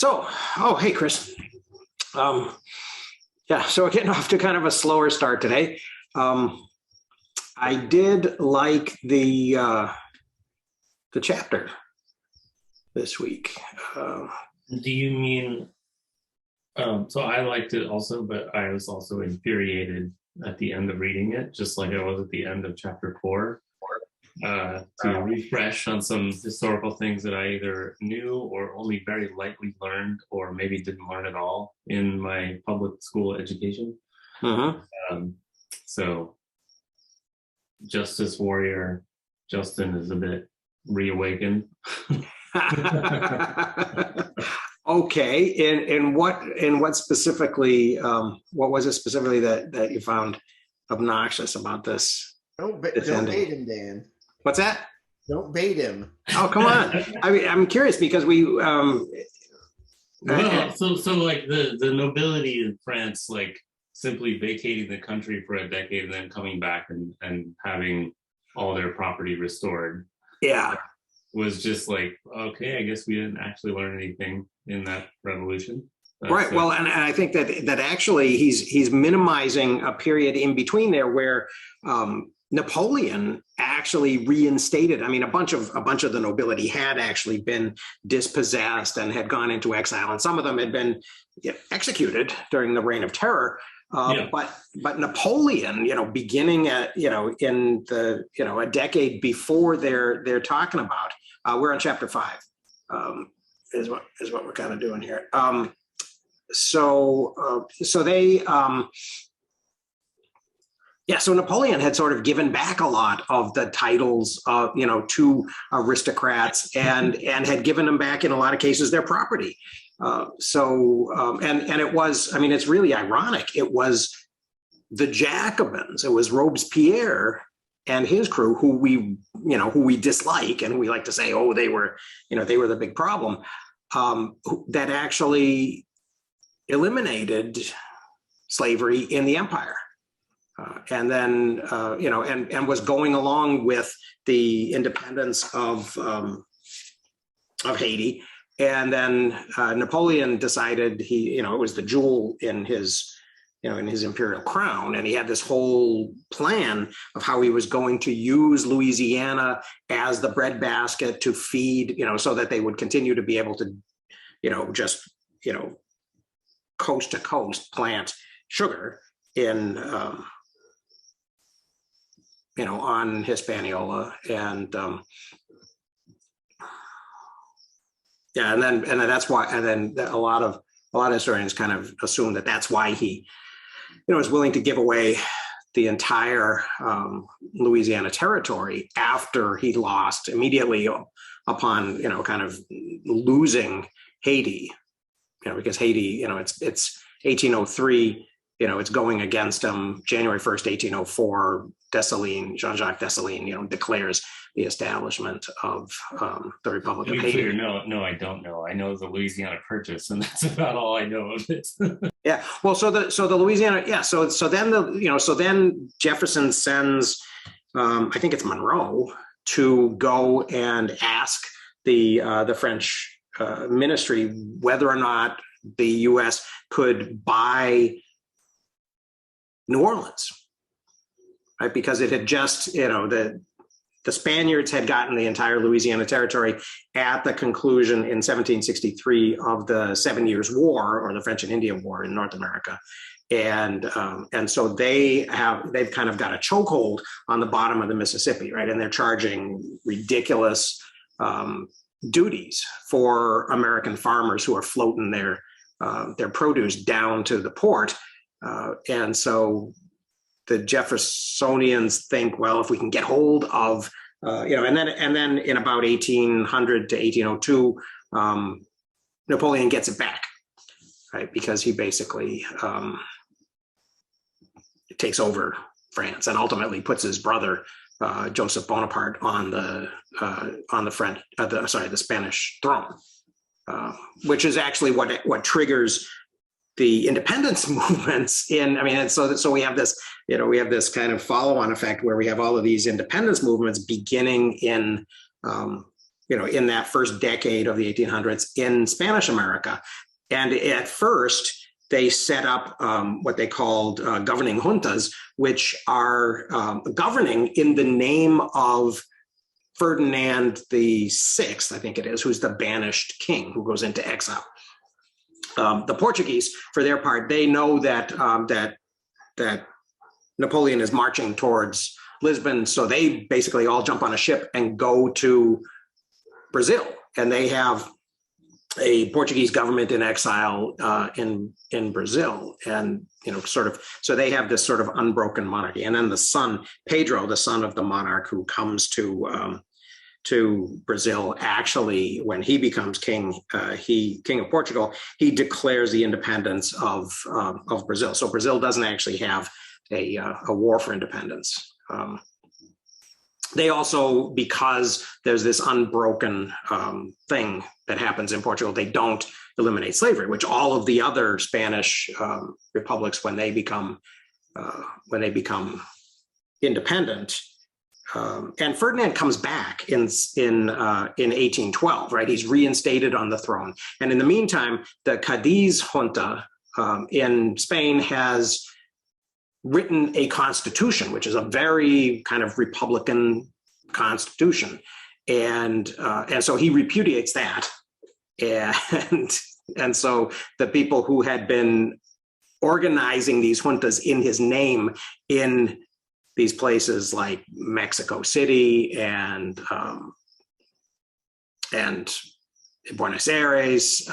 So, hey, Chris. Um, yeah, so we're getting off to kind of a slower start today. I did like the chapter this week. Do you mean, so I liked it also, but I was also infuriated at the end of reading it, just like I was at the end of chapter 4, to refresh on some historical things that I either knew or only very lightly learned, or maybe didn't learn at all in my public school education. Mhm. So Justice Warrior Justin is a bit reawakened. Okay, and what specifically? What was it specifically that you found obnoxious about this? Don't ending? bait him, Dan. What's that? Don't bait him. Oh, come on! I'm curious because we. Well, so like the nobility in France, like simply vacating the country for a decade and then coming back and having all their property restored. Yeah. Was just like, okay, I guess we didn't actually learn anything in that revolution. Right. Well, and I think that actually he's minimizing a period in between there where Napoleon actually reinstated. I mean, a bunch of the nobility had actually been dispossessed and had gone into exile, and some of them had been executed during the Reign of Terror. But Napoleon, beginning at in the a decade before they're talking about, we're on chapter 5, is what we're kind of doing here. So they. So Napoleon had sort of given back a lot of the titles, to aristocrats, and had given them back in a lot of cases their property. And it was, I mean, it's really ironic. It was the Jacobins, it was Robespierre and his crew who we dislike, and we like to say, oh, they were the big problem, that actually eliminated slavery in the empire. And then, and was going along with the independence of Haiti. And then Napoleon decided it was the jewel in his imperial crown. And he had this whole plan of how he was going to use Louisiana as the breadbasket to feed, so that they would continue to be able to, coast to coast plant sugar in, on Hispaniola. And, and then that's why, and then a lot of historians kind of assume that that's why he, is willing to give away the entire Louisiana territory after he lost immediately upon, kind of losing Haiti, because Haiti, it's 1803, it's going against him. January 1st, 1804, Jean-Jacques Dessalines, declares the establishment of the Republic of Haiti. Clear, no, I don't know. I know the Louisiana Purchase, and that's about all I know of it. Yeah. Well, so the Louisiana, yeah. So then Jefferson sends, I think it's Monroe, to go and ask the French ministry whether or not the U.S. could buy New Orleans, right? Because it had just, the Spaniards had gotten the entire Louisiana territory at the conclusion in 1763 of the 7 Years' War, or the French and Indian War in North America. And so they've kind of got a chokehold on the bottom of the Mississippi, right? And they're charging ridiculous duties for American farmers who are floating their produce down to the port. And so the Jeffersonians think, well, if we can get hold of, and then in about 1800 to 1802, Napoleon gets it back, right? Because he basically takes over France and ultimately puts his brother Joseph Bonaparte on the Spanish throne, which is actually what triggers the independence movements so we have this kind of follow-on effect where we have all of these independence movements beginning in in that first decade of the 1800s in Spanish America. And at first, they set up what they called governing juntas, which are governing in the name of Ferdinand VI, I think it is, who's the banished king who goes into exile. The Portuguese, for their part, they know that that Napoleon is marching towards Lisbon, so they basically all jump on a ship and go to Brazil, and they have a Portuguese government in exile in Brazil, and so they have this sort of unbroken monarchy. And then the son, Pedro, the son of the monarch who comes to Brazil, actually, when he becomes king, king of Portugal, he declares the independence of Brazil. So Brazil doesn't actually have a war for independence. They also, because there's this unbroken thing that happens in Portugal, they don't eliminate slavery, which all of the other Spanish republics, when they become independent, and Ferdinand comes back in 1812, right? He's reinstated on the throne, and in the meantime, the Cadiz junta in Spain has written a constitution, which is a very kind of Republican constitution, and so he repudiates that, and so the people who had been organizing these juntas in his name in these places like Mexico City and Buenos Aires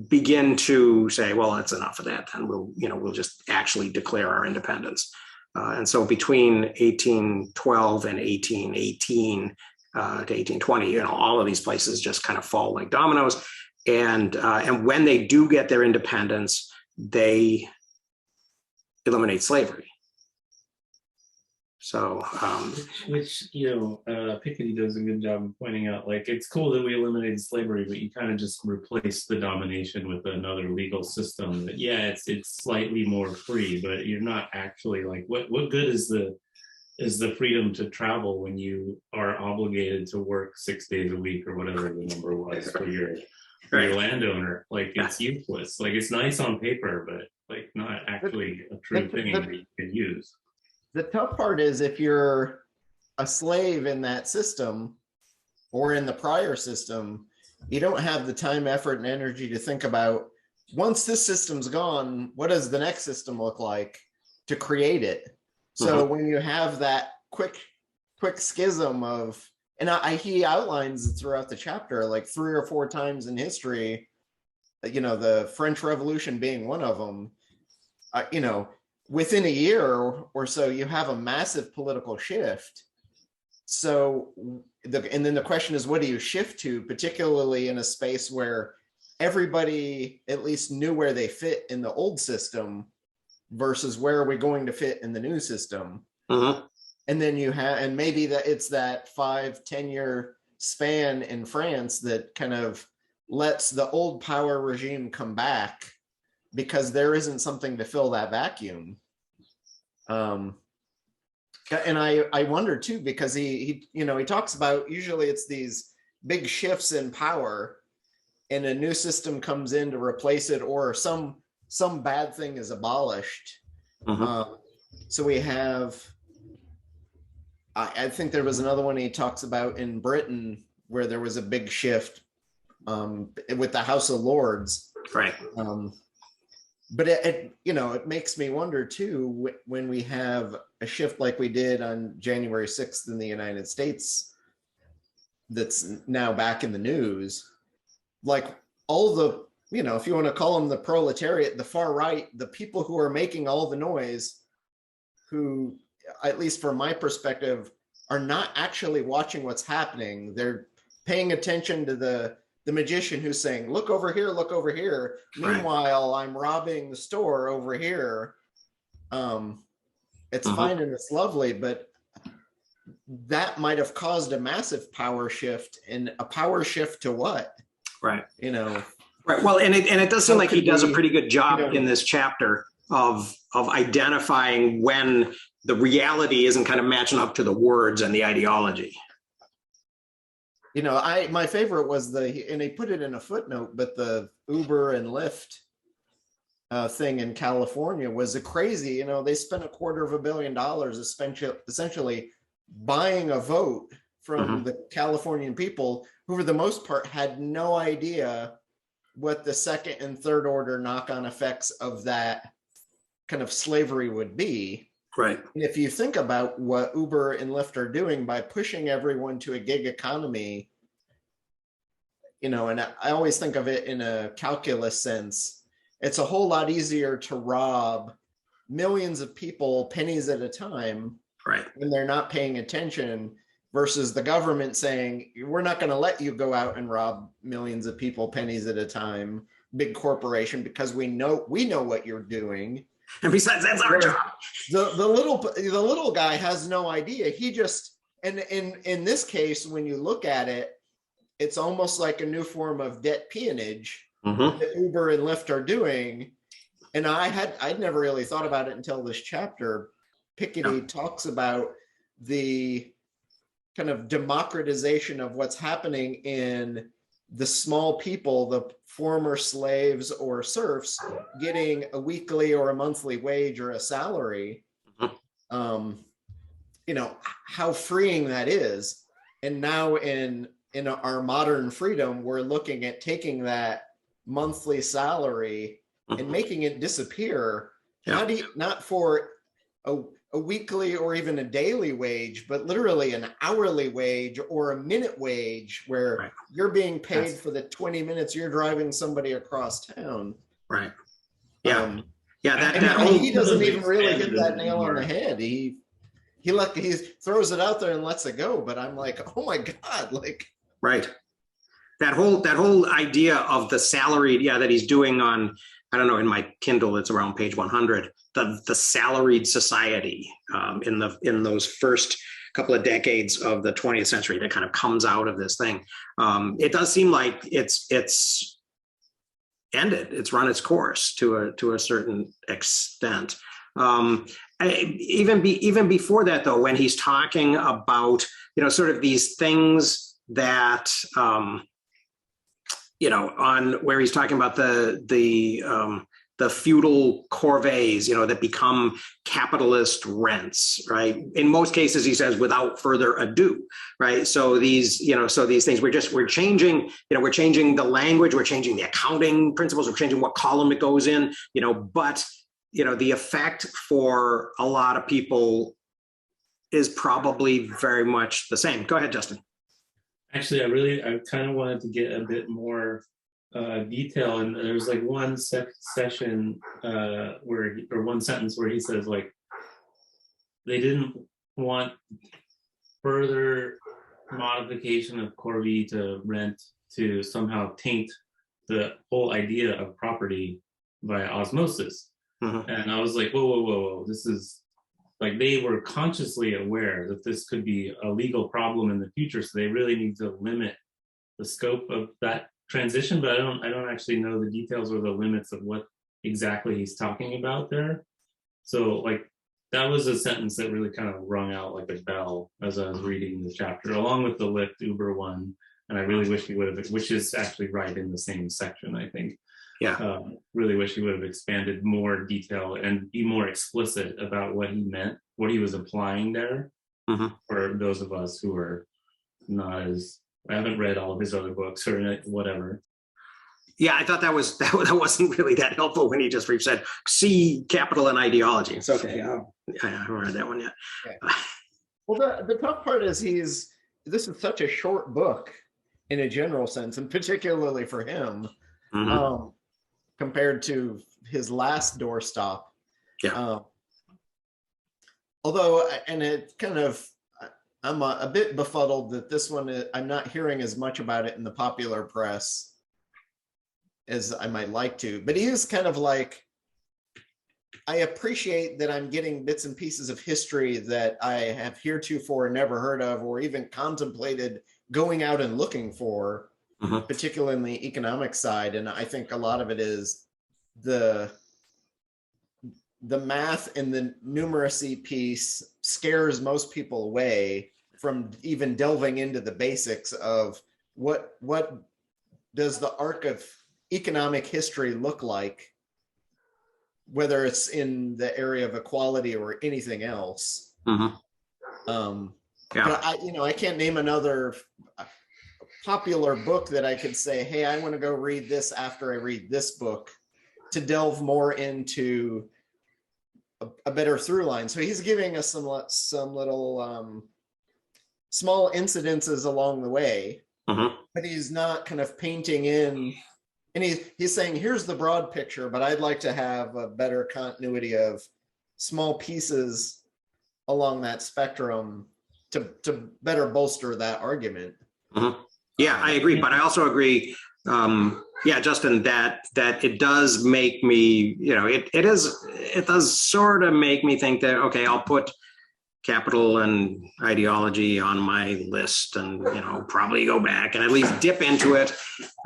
begin to say, well, that's enough of that, then we'll just actually declare our independence. And so between 1812 and 1818 to 1820, all of these places just kind of fall like dominoes. And when they do get their independence, they eliminate slavery. So, which Piketty does a good job of pointing out. Like, it's cool that we eliminated slavery, but you kind of just replace the domination with another legal system. That, yeah, it's slightly more free, but you're not actually like what good is the freedom to travel when you are obligated to work 6 days a week or whatever the number was for your landowner? Like, it's useless. Like, it's nice on paper, but like not actually a true thing that you can use. The tough part is if you're a slave in that system or in the prior system, you don't have the time, effort, and energy to think about, once this system's gone, what does the next system look like to create it? So when you have that quick schism of, and he outlines it throughout the chapter, like 3 or 4 times in history, the French Revolution being one of them, within a year or so, you have a massive political shift. So, and then the question is, what do you shift to, particularly in a space where everybody at least knew where they fit in the old system versus where are we going to fit in the new system? And then and maybe that it's that 5-10 year span in France that kind of lets the old power regime come back, because there isn't something to fill that vacuum. And I wonder too, because he talks about, usually it's these big shifts in power and a new system comes in to replace it, or some bad thing is abolished. So we have, I think there was another one he talks about in Britain where there was a big shift with the House of Lords. Right. But it makes me wonder too, when we have a shift like we did on January 6th in the United States, that's now back in the news, like all the, if you want to call them the proletariat, the far right, the people who are making all the noise, who, at least from my perspective, are not actually watching what's happening. They're paying attention to the magician who's saying, look over here, look over here. Meanwhile, I'm robbing the store over here. It's fine and it's lovely, but that might have caused a massive power shift, and a power shift to what? Right. Right. Well, and it does seem like he does a pretty good job in this chapter of identifying when the reality isn't kind of matching up to the words and the ideology. my favorite was and they put it in a footnote, but the Uber and Lyft thing in California was a crazy, they spent $250 million essentially buying a vote from the Californian people who, for the most part, had no idea what the second and third order knock-on effects of that kind of slavery would be. Right. And if you think about what Uber and Lyft are doing by pushing everyone to a gig economy, and I always think of it in a calculus sense, it's a whole lot easier to rob millions of people pennies at a time, right, when they're not paying attention, versus the government saying, we're not going to let you go out and rob millions of people pennies at a time, big corporation, because we know what you're doing. And besides, that's our job. The little guy has no idea. He just, and in this case, when you look at it, it's almost like a new form of debt peonage that Uber and Lyft are doing. And I'd never really thought about it until this chapter. Piketty talks about the kind of democratization of what's happening in the small people, the former slaves or serfs, getting a weekly or a monthly wage or a salary. How freeing that is. And now in our modern freedom, we're looking at taking that monthly salary and making it disappear, not for a weekly or even a daily wage, but literally an hourly wage or a minute wage, where you're being paid for the 20 minutes you're driving somebody across town. Right. Yeah. He doesn't even really hit that nail on the head. He throws it out there and lets it go. But I'm like, oh my God, right. That whole idea of the salaried, that he's doing on, I don't know, in my Kindle, it's around page 100, the salaried society in those first couple of decades of the 20th century that kind of comes out of this thing. It does seem like it's ended. It's run its course to a certain extent. Even before that, though, when he's talking about, sort of these things that, on where he's talking about the feudal corvées, that become capitalist rents, right? In most cases, he says, without further ado, right? So these things, we're changing the language, we're changing the accounting principles, we're changing what column it goes in, but, the effect for a lot of people is probably very much the same. Go ahead, Justin. Actually, I kind of wanted to get a bit more detail, and there's like one session one sentence where he says, like, they didn't want further modification of corvée to rent to somehow taint the whole idea of property by osmosis. And I was like, whoa, this is like, they were consciously aware that this could be a legal problem in the future, so they really need to limit the scope of that transition. But I don't actually know the details or the limits of what exactly he's talking about there. So like, that was a sentence that really kind of rung out like a bell as I was reading the chapter, along with the Lyft Uber one. And I really wish he would have, which is actually right in the same section, I think. Really wish he would have expanded more detail and be more explicit about what he meant, what he was applying there, for those of us who are not as, I haven't read all of his other books or whatever. Yeah, I thought that wasn't really that helpful when he just said, see capital and ideology. It's okay. I haven't read that one yet. Okay. Well, the tough part is this is such a short book in a general sense, and particularly for him, compared to his last doorstop. Although, and it kind of, I'm a bit befuddled that this one, I'm not hearing as much about it in the popular press as I might like to, but he is kind of like, I appreciate that I'm getting bits and pieces of history that I have heretofore never heard of or even contemplated going out and looking for, particularly in the economic side. And I think a lot of it is the math and the numeracy piece scares most people away from even delving into the basics of what does the arc of economic history look like, whether it's in the area of equality or anything else. Yeah. But I can't name another popular book that I could say, hey, I want to go read this after I read this book to delve more into a better through line. So he's giving us some little small incidences along the way, but he's not kind of painting in, and he's saying, here's the broad picture, but I'd like to have a better continuity of small pieces along that spectrum to better bolster that argument. Yeah, I agree, but I also agree, Justin, that it does make me, it does sort of make me think that, okay, I'll put capital and ideology on my list, and probably go back and at least dip into it,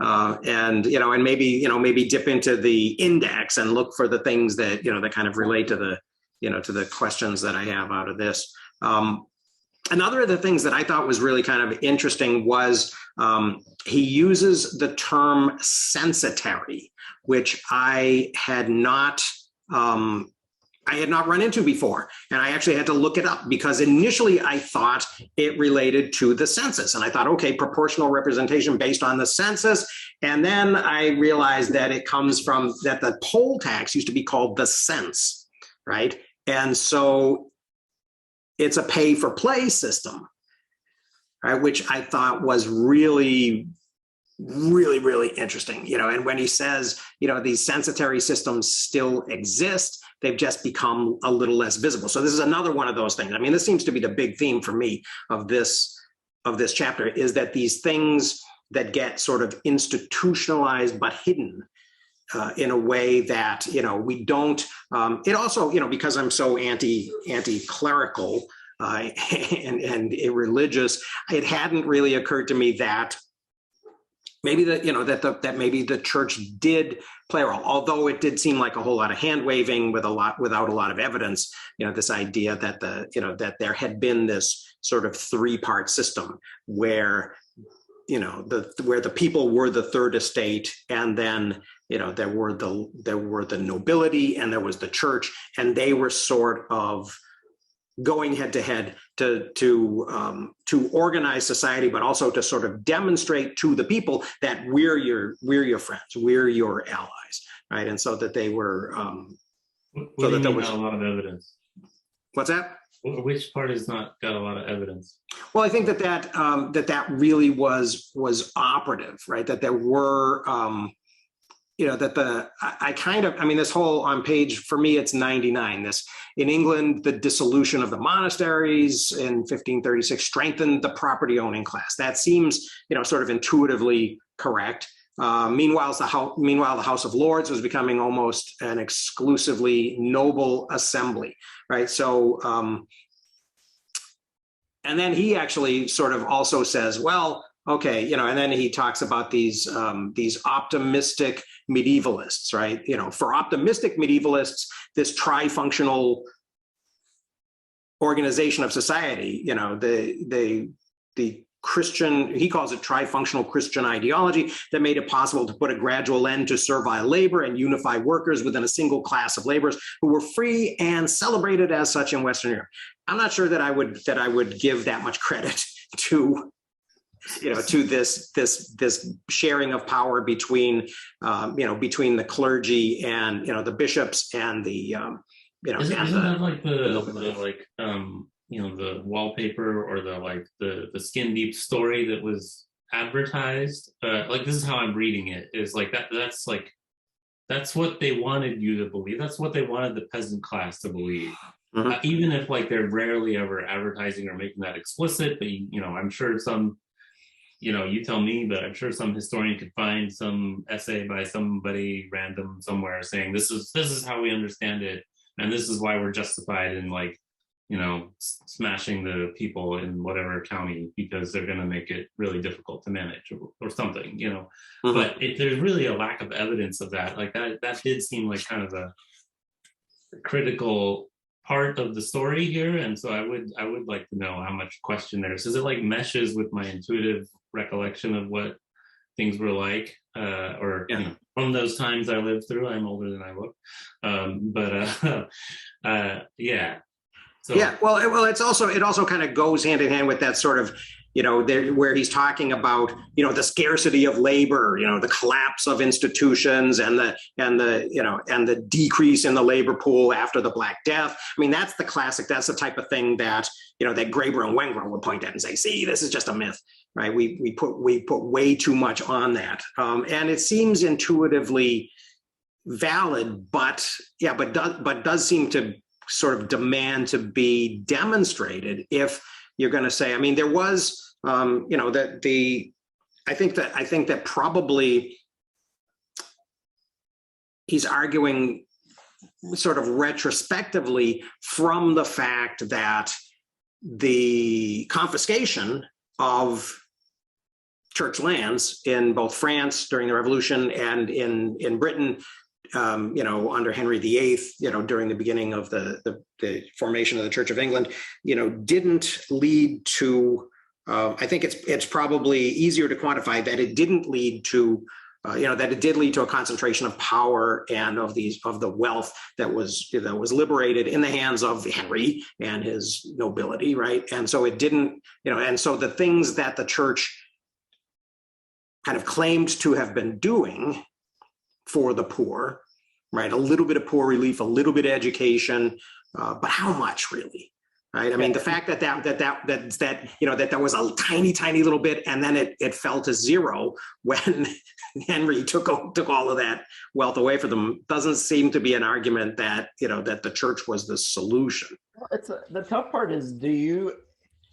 and maybe dip into the index and look for the things that that kind of relate to the questions that I have out of this. Another of the things that I thought was really kind of interesting was he uses the term sensitary, which I had not run into before. And I actually had to look it up, because initially I thought it related to the census. And I thought, okay, proportional representation based on the census. And then I realized that it comes from that the poll tax used to be called the cents, right? And so it's a pay for play system, right? Which I thought was really, really, really interesting. And when he says, these censitary systems still exist, they've just become a little less visible. So this is another one of those things. I mean, this seems to be the big theme for me of this chapter, is that these things that get sort of institutionalized but hidden in a way that we don't. It also, because I'm so anti-clerical and irreligious, it hadn't really occurred to me that maybe that maybe the church did play a role, although it did seem like a whole lot of hand waving without a lot of evidence. This idea that that there had been this sort of three-part system where where the people were the third estate, and then there were the nobility, and there was the church, and they were sort of going head to head to organize society, but also to sort of demonstrate to the people that we're your friends, we're your allies, right? And so that they were. So that there was a lot of evidence. What's that? Which part has not got a lot of evidence? Well, I think that really was operative, right? That there were, this whole on page, for me, it's 99. This, in England, the dissolution of the monasteries in 1536 strengthened the property owning class. That seems, sort of intuitively correct. Meanwhile, the House of Lords was becoming almost an exclusively noble assembly, right? So, and then he actually sort of also says, well, okay, and then he talks about these optimistic medievalists, right? For optimistic medievalists, this tri-functional organization of society, the Christian, he calls it tri-functional Christian ideology, that made it possible to put a gradual end to servile labor and unify workers within a single class of laborers who were free and celebrated as such in Western Europe. I'm not sure that I would give that much credit to to this sharing of power between between the clergy and the bishops and the isn't that like the wallpaper or the skin deep story that was advertised? This is how I'm reading it, is like that's what they wanted you to believe. That's what they wanted the peasant class to believe. Even if they're rarely ever advertising or making that explicit, but I'm sure some, you tell me, but I'm sure some historian could find some essay by somebody random somewhere saying this is how we understand it, and this is why we're justified in smashing the people in whatever county because they're going to make it really difficult to manage or something, But there's really a lack of evidence of that. That did seem like kind of a critical part of the story here, and so I would like to know how much question there is. Is it like meshes with my intuitive recollection of what things were like, or Yeah. you know, from those times I lived through? I'm older than I look, yeah. So Yeah, well, it also kind of goes hand in hand with that sort of, there where he's talking about, the scarcity of labor, the collapse of institutions and the decrease in the labor pool after the Black Death. I mean, that's the type of thing that, that Graeber and Wengrow would point at and say, see, this is just a myth, right? We put way too much on that. And it seems intuitively valid, but does seem to sort of demand to be demonstrated if you're going to say, I mean, there was, I think that probably he's arguing sort of retrospectively from the fact that the confiscation of church lands in both France during the Revolution and in Britain, under Henry VIII, during the beginning of the formation of the Church of England, didn't lead to, I think it's probably easier to quantify that it didn't lead to, that it did lead to a concentration of power and of the wealth that was liberated in the hands of Henry and his nobility, right? And so it didn't, and so the things that the church kind of claimed to have been doing for the poor, right? A little bit of poor relief, a little bit of education, but how much really, right? I mean, the fact that there was a tiny little bit, and then it fell to zero when Henry took all of that wealth away from them, doesn't seem to be an argument that that the church was the solution. Well, the tough part is,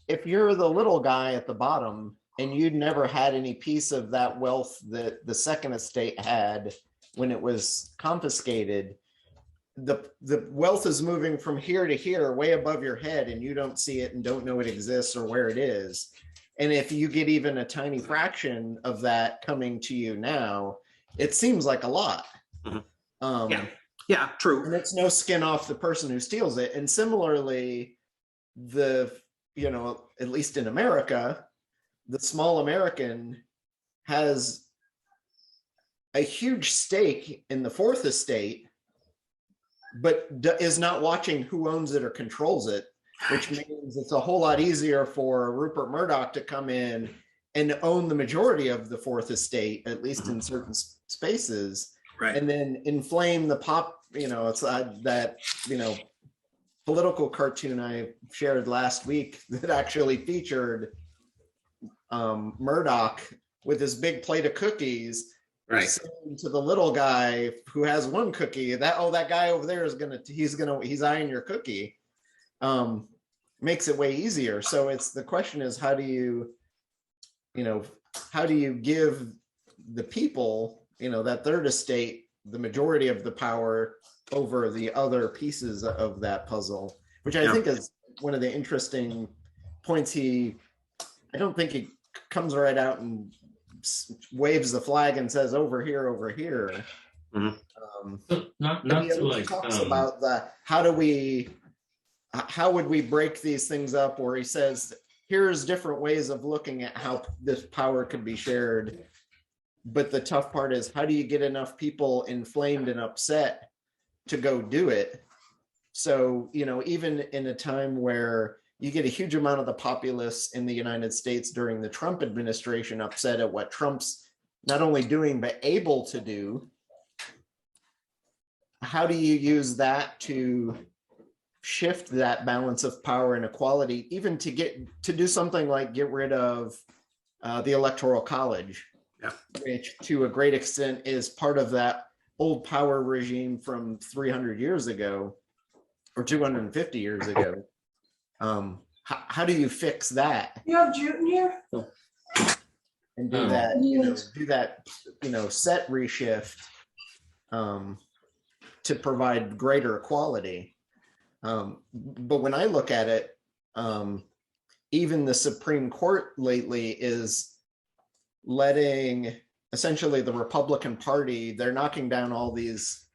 if you're the little guy at the bottom and you'd never had any piece of that wealth that the Second Estate had when it was confiscated, the wealth is moving from here to here, way above your head, and you don't see it and don't know it exists or where it is. And if you get even a tiny fraction of that coming to you now, it seems like a lot. Mm-hmm. Yeah, true. And it's no skin off the person who steals it. And similarly, at least in America, the small American has a huge stake in the Fourth Estate, but is not watching who owns it or controls it, which means it's a whole lot easier for Rupert Murdoch to come in and own the majority of the Fourth Estate, at least in certain spaces, right? And then inflame the it's that political cartoon I shared last week that actually featured Murdoch with his big plate of cookies, right, saying to the little guy who has one cookie that guy over there he's eyeing your cookie. Makes it way easier. So the question is, how do you give the people, that Third Estate, the majority of the power over the other pieces of that puzzle, which I think is one of the interesting points. I don't think he comes right out and waves the flag and says over here. Mm-hmm. Not to like talks about how would we break these things up, or he says here's different ways of looking at how this power could be shared, but the tough part is, how do you get enough people inflamed and upset to go do it? So even in a time where you get a huge amount of the populace in the United States during the Trump administration upset at what Trump's not only doing, but able to do, how do you use that to shift that balance of power and equality, even to do something like get rid of the Electoral College, which to a great extent is part of that old power regime from 300 years ago or 250 years ago. How do you fix that? You have June here? And do that, set reshift to provide greater equality. But when I look at it, even the Supreme Court lately is letting essentially the Republican Party, they're knocking down all these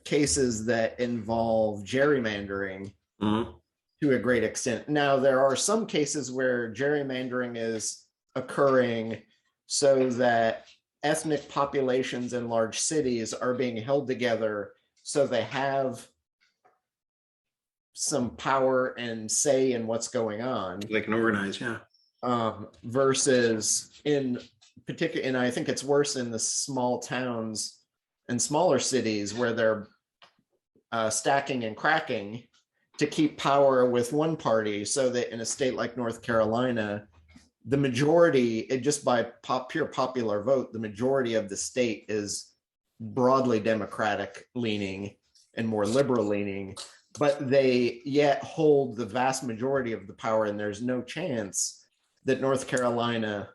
cases that involve gerrymandering Mhm. to a great extent. Now, there are some cases where gerrymandering is occurring so that ethnic populations in large cities are being held together so they have some power and say in what's going on. They can organize, yeah. Versus in particular, and I think it's worse in the small towns and smaller cities where they're stacking and cracking to keep power with one party, so that in a state like North Carolina, the majority, just by pure popular vote, the majority of the state is broadly Democratic leaning and more liberal leaning, but they yet hold the vast majority of the power, and there's no chance that North Carolina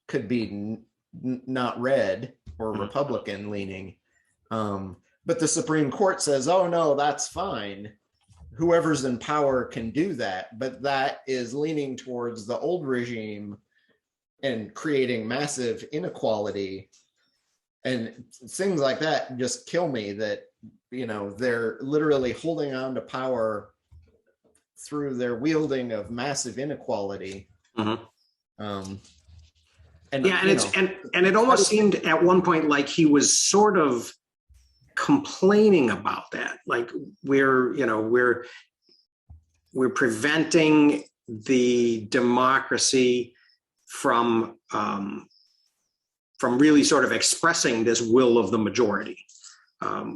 could be not red or Republican leaning. But the Supreme Court says, oh no, that's fine. Whoever's in power can do that, but that is leaning towards the old regime and creating massive inequality. And things like that just kill me, that, you know, they're literally holding on to power through their wielding of massive inequality. Mhm. And Yeah, and it almost seemed at one point like he was sort of complaining about that, like we're preventing the democracy from really sort of expressing this will of the majority,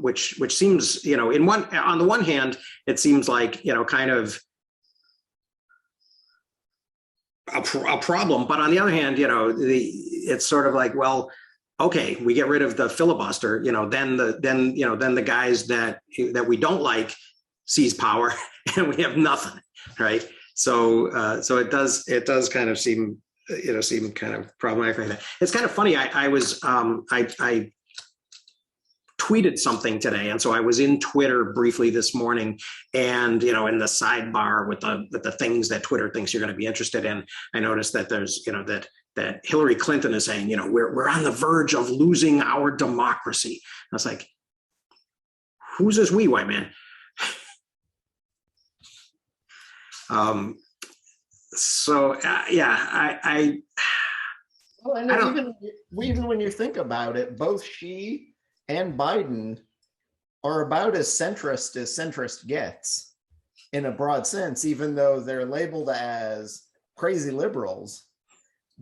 which seems, you know, on the one hand, it seems like, you know, kind of a problem, but on the other hand, you know, it's sort of like, well, okay, we get rid of the filibuster, you know, then the guys that we don't like seize power, and we have nothing, right? So it does kind of seem kind of problematic like that. It's kind of funny. I tweeted something today, and so I was in Twitter briefly this morning, and, you know, in the sidebar with the things that Twitter thinks you're going to be interested in, I noticed that there's, you know, that Hillary Clinton is saying, you know, we're on the verge of losing our democracy. I was like, who's this we, white man? Well, and even when you think about it, both she and Biden are about as centrist gets in a broad sense, even though they're labeled as crazy liberals.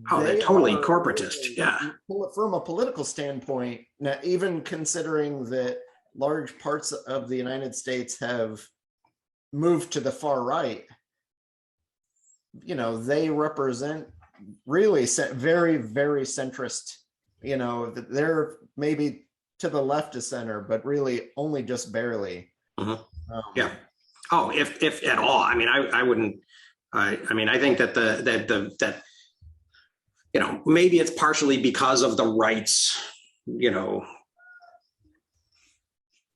Oh, they're totally corporatist. Yeah. From a political standpoint, now, even considering that large parts of the United States have moved to the far right, you know, they represent really very, very centrist. You know, they're maybe to the left of center, but really only just barely. Mm-hmm. Yeah. Oh, if at all. I mean, I wouldn't. I mean, I think that that you know, maybe it's partially because of the right's, you know,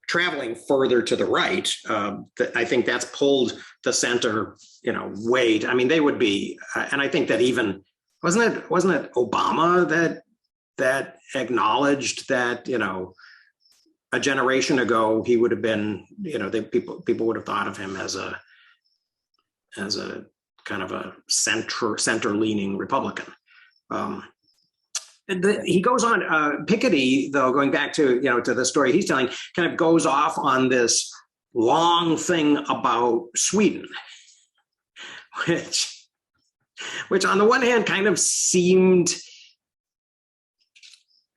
traveling further to the right. That I think that's pulled the center, you know, weight. I mean, they would be, and I think that even wasn't it Obama that acknowledged that, you know, a generation ago he would have been, you know, people would have thought of him as a kind of a center leaning Republican. He goes on, Piketty, though, going back to, you know, to the story he's telling, kind of goes off on this long thing about Sweden, which on the one hand kind of seemed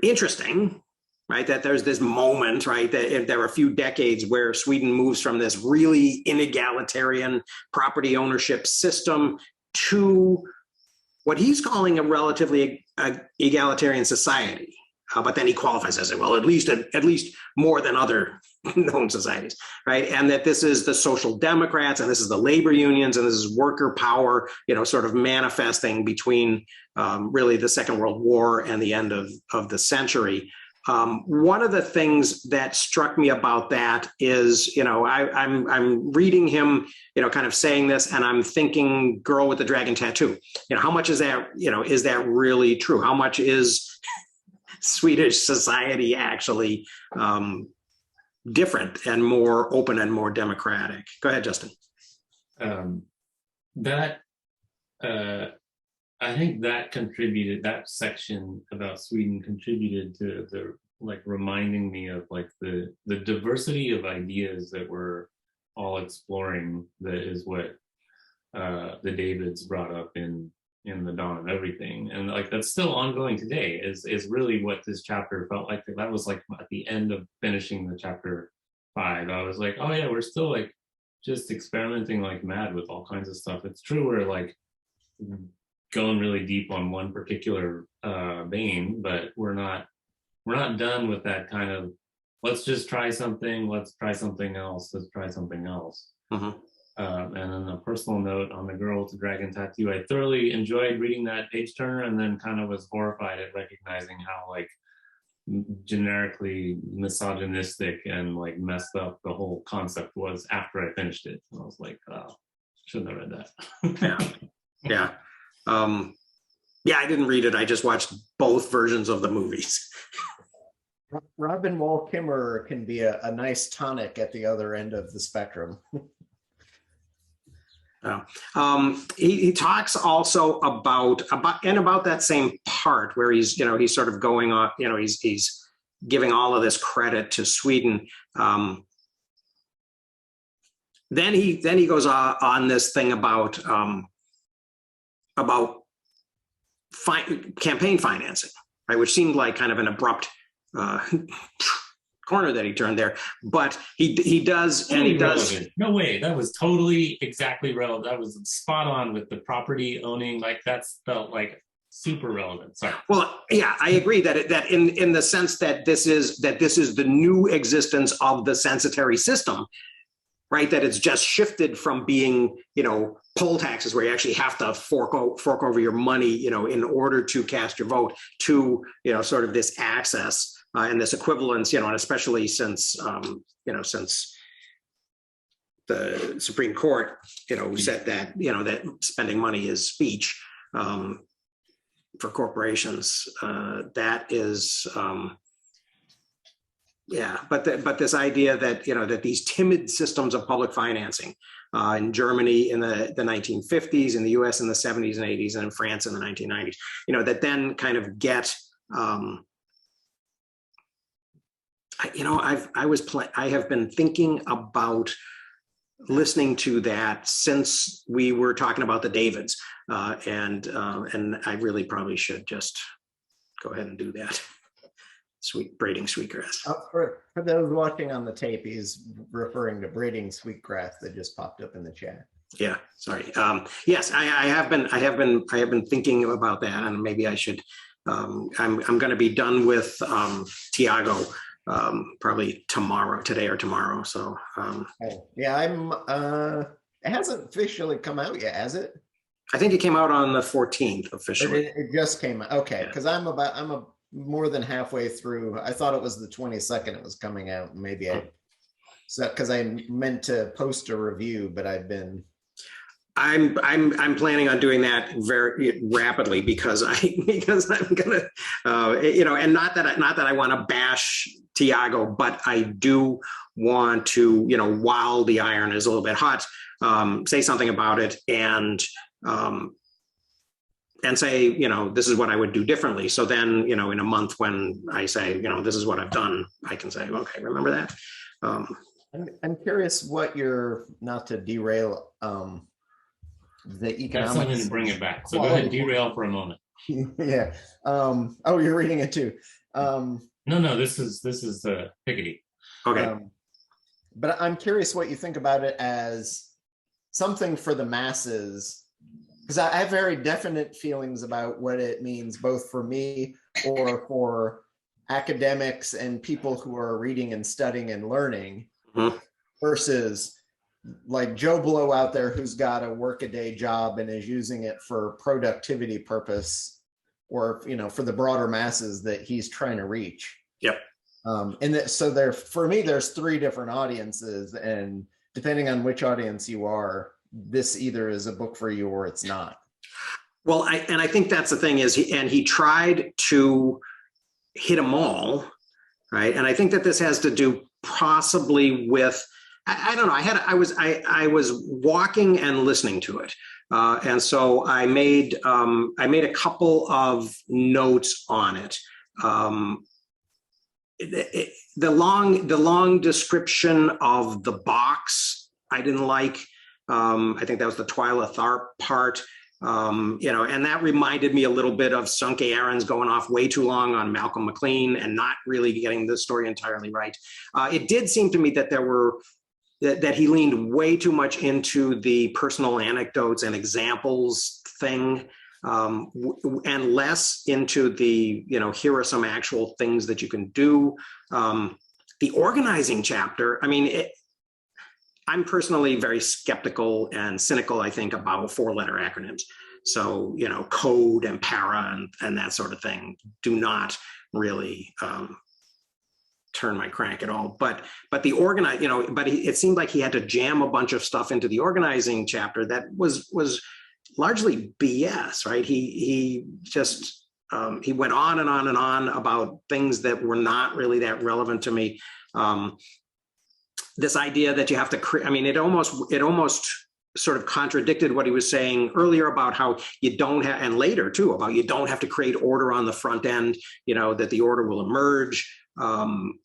interesting, right? That there's this moment, right, that there are a few decades where Sweden moves from this really inegalitarian property ownership system to what he's calling a relatively egalitarian society. But then he qualifies as, well, at least more than other known societies, right? And that this is the social democrats, and this is the labor unions, and this is worker power, you know, sort of manifesting between really the Second World War and the end of the century. One of the things that struck me about that is, you know, I'm reading him, you know, kind of saying this, and I'm thinking girl with the dragon tattoo. You know, how much is that, you know, is that really true? How much is Swedish society actually, different and more open and more democratic. Go ahead, Justin. That I think that contributed, that section about Sweden contributed to the like reminding me of like the diversity of ideas that we're all exploring. That is what the Davids brought up in the Dawn of Everything, and like that's still ongoing today. Is really what this chapter felt like. That was like at the end of finishing the chapter 5. I was like, oh yeah, we're still like just experimenting like mad with all kinds of stuff. It's true, we're like going really deep on one particular vein, but we're not done with that kind of let's just try something, let's try something else, let's try something else. And on a personal note, on the Girl with the Dragon Tattoo, I thoroughly enjoyed reading that page turner, and then kind of was horrified at recognizing how like generically misogynistic and like messed up the whole concept was after I finished it. And I was like, oh, shouldn't have read that. Yeah. I didn't read it. I just watched both versions of the movies. Robin Wall Kimmerer can be a nice tonic at the other end of the spectrum. He talks also about that same part where he's sort of going on, he's giving all of this credit to Sweden. Then he goes on this thing about campaign financing, right? Which seemed like kind of an abrupt corner that he turned there, but he does, totally, and he does. Relevant. No way, that was totally exactly relevant. That was spot on with the property owning. Like that's felt like super relevant. Sorry. Well, yeah, I agree that in the sense that this is the new existence of the censitary system, right? That it's just shifted from being poll taxes where you actually have to fork over your money in order to cast your vote to sort of this access. And this equivalence, and especially since the Supreme Court, said that that spending money is speech for corporations. That is, But this idea that that these timid systems of public financing in Germany in the 1950s, in the U.S. in the 70s and 80s, and in France in the 1990s, that then kind of get. I have been thinking about listening to that since we were talking about the Davids, and I really probably should just go ahead and do that. Braiding sweetgrass. For those watching on the tape, he's referring to braiding sweetgrass that just popped up in the chat. Yeah, sorry. Yes, I have been thinking about that, and maybe I should. I'm going to be done with Tiago. Probably today or tomorrow. So it hasn't officially come out yet, has it? I think it came out on the 14th officially. It just came out. Okay, because I'm more than halfway through. I thought it was the 22nd it was coming out. Maybe because I meant to post a review, but I'm planning on doing that very rapidly because I'm gonna and not that I want to bash Tiago, but I do want to while the iron is a little bit hot, say something about it and say this is what I would do differently. So then in a month when I say this is what I've done, I can say okay, remember that. I'm curious what you're, not to derail the economics. That's something to bring it back. So go ahead, derail for a moment. Yeah. Oh, you're reading it too. No, this is Piketty. Okay. But I'm curious what you think about it as something for the masses, because I have very definite feelings about what it means, both for me or for academics and people who are reading and studying and learning, versus like Joe Blow out there who's got a workaday job and is using it for productivity purpose, or for the broader masses that he's trying to reach. Yep. So for me, there's 3 different audiences, and depending on which audience you are, this either is a book for you or it's not. Well, I think that's the thing is he tried to hit them all. right? And I think that this has to do possibly with, I don't know. I was walking and listening to it, and so I made a couple of notes on it. The long description of the box I didn't like. I think that was the Twyla Tharp part. And that reminded me a little bit of Sunke Aarons going off way too long on Malcolm McLean and not really getting the story entirely right. It did seem to me that that he leaned way too much into the personal anecdotes and examples thing, and less into the, here are some actual things that you can do. The organizing chapter, I mean, I'm personally very skeptical and cynical, I think, about 4-letter acronyms. So, code and para and that sort of thing do not really turn my crank at all. But the organize, it seemed like he had to jam a bunch of stuff into the organizing chapter that was largely BS, right? He just he went on and on and on about things that were not really that relevant to me. This idea that you have to create, I mean, it almost sort of contradicted what he was saying earlier about how you don't have, and later too, about you don't have to create order on the front end, that the order will emerge. And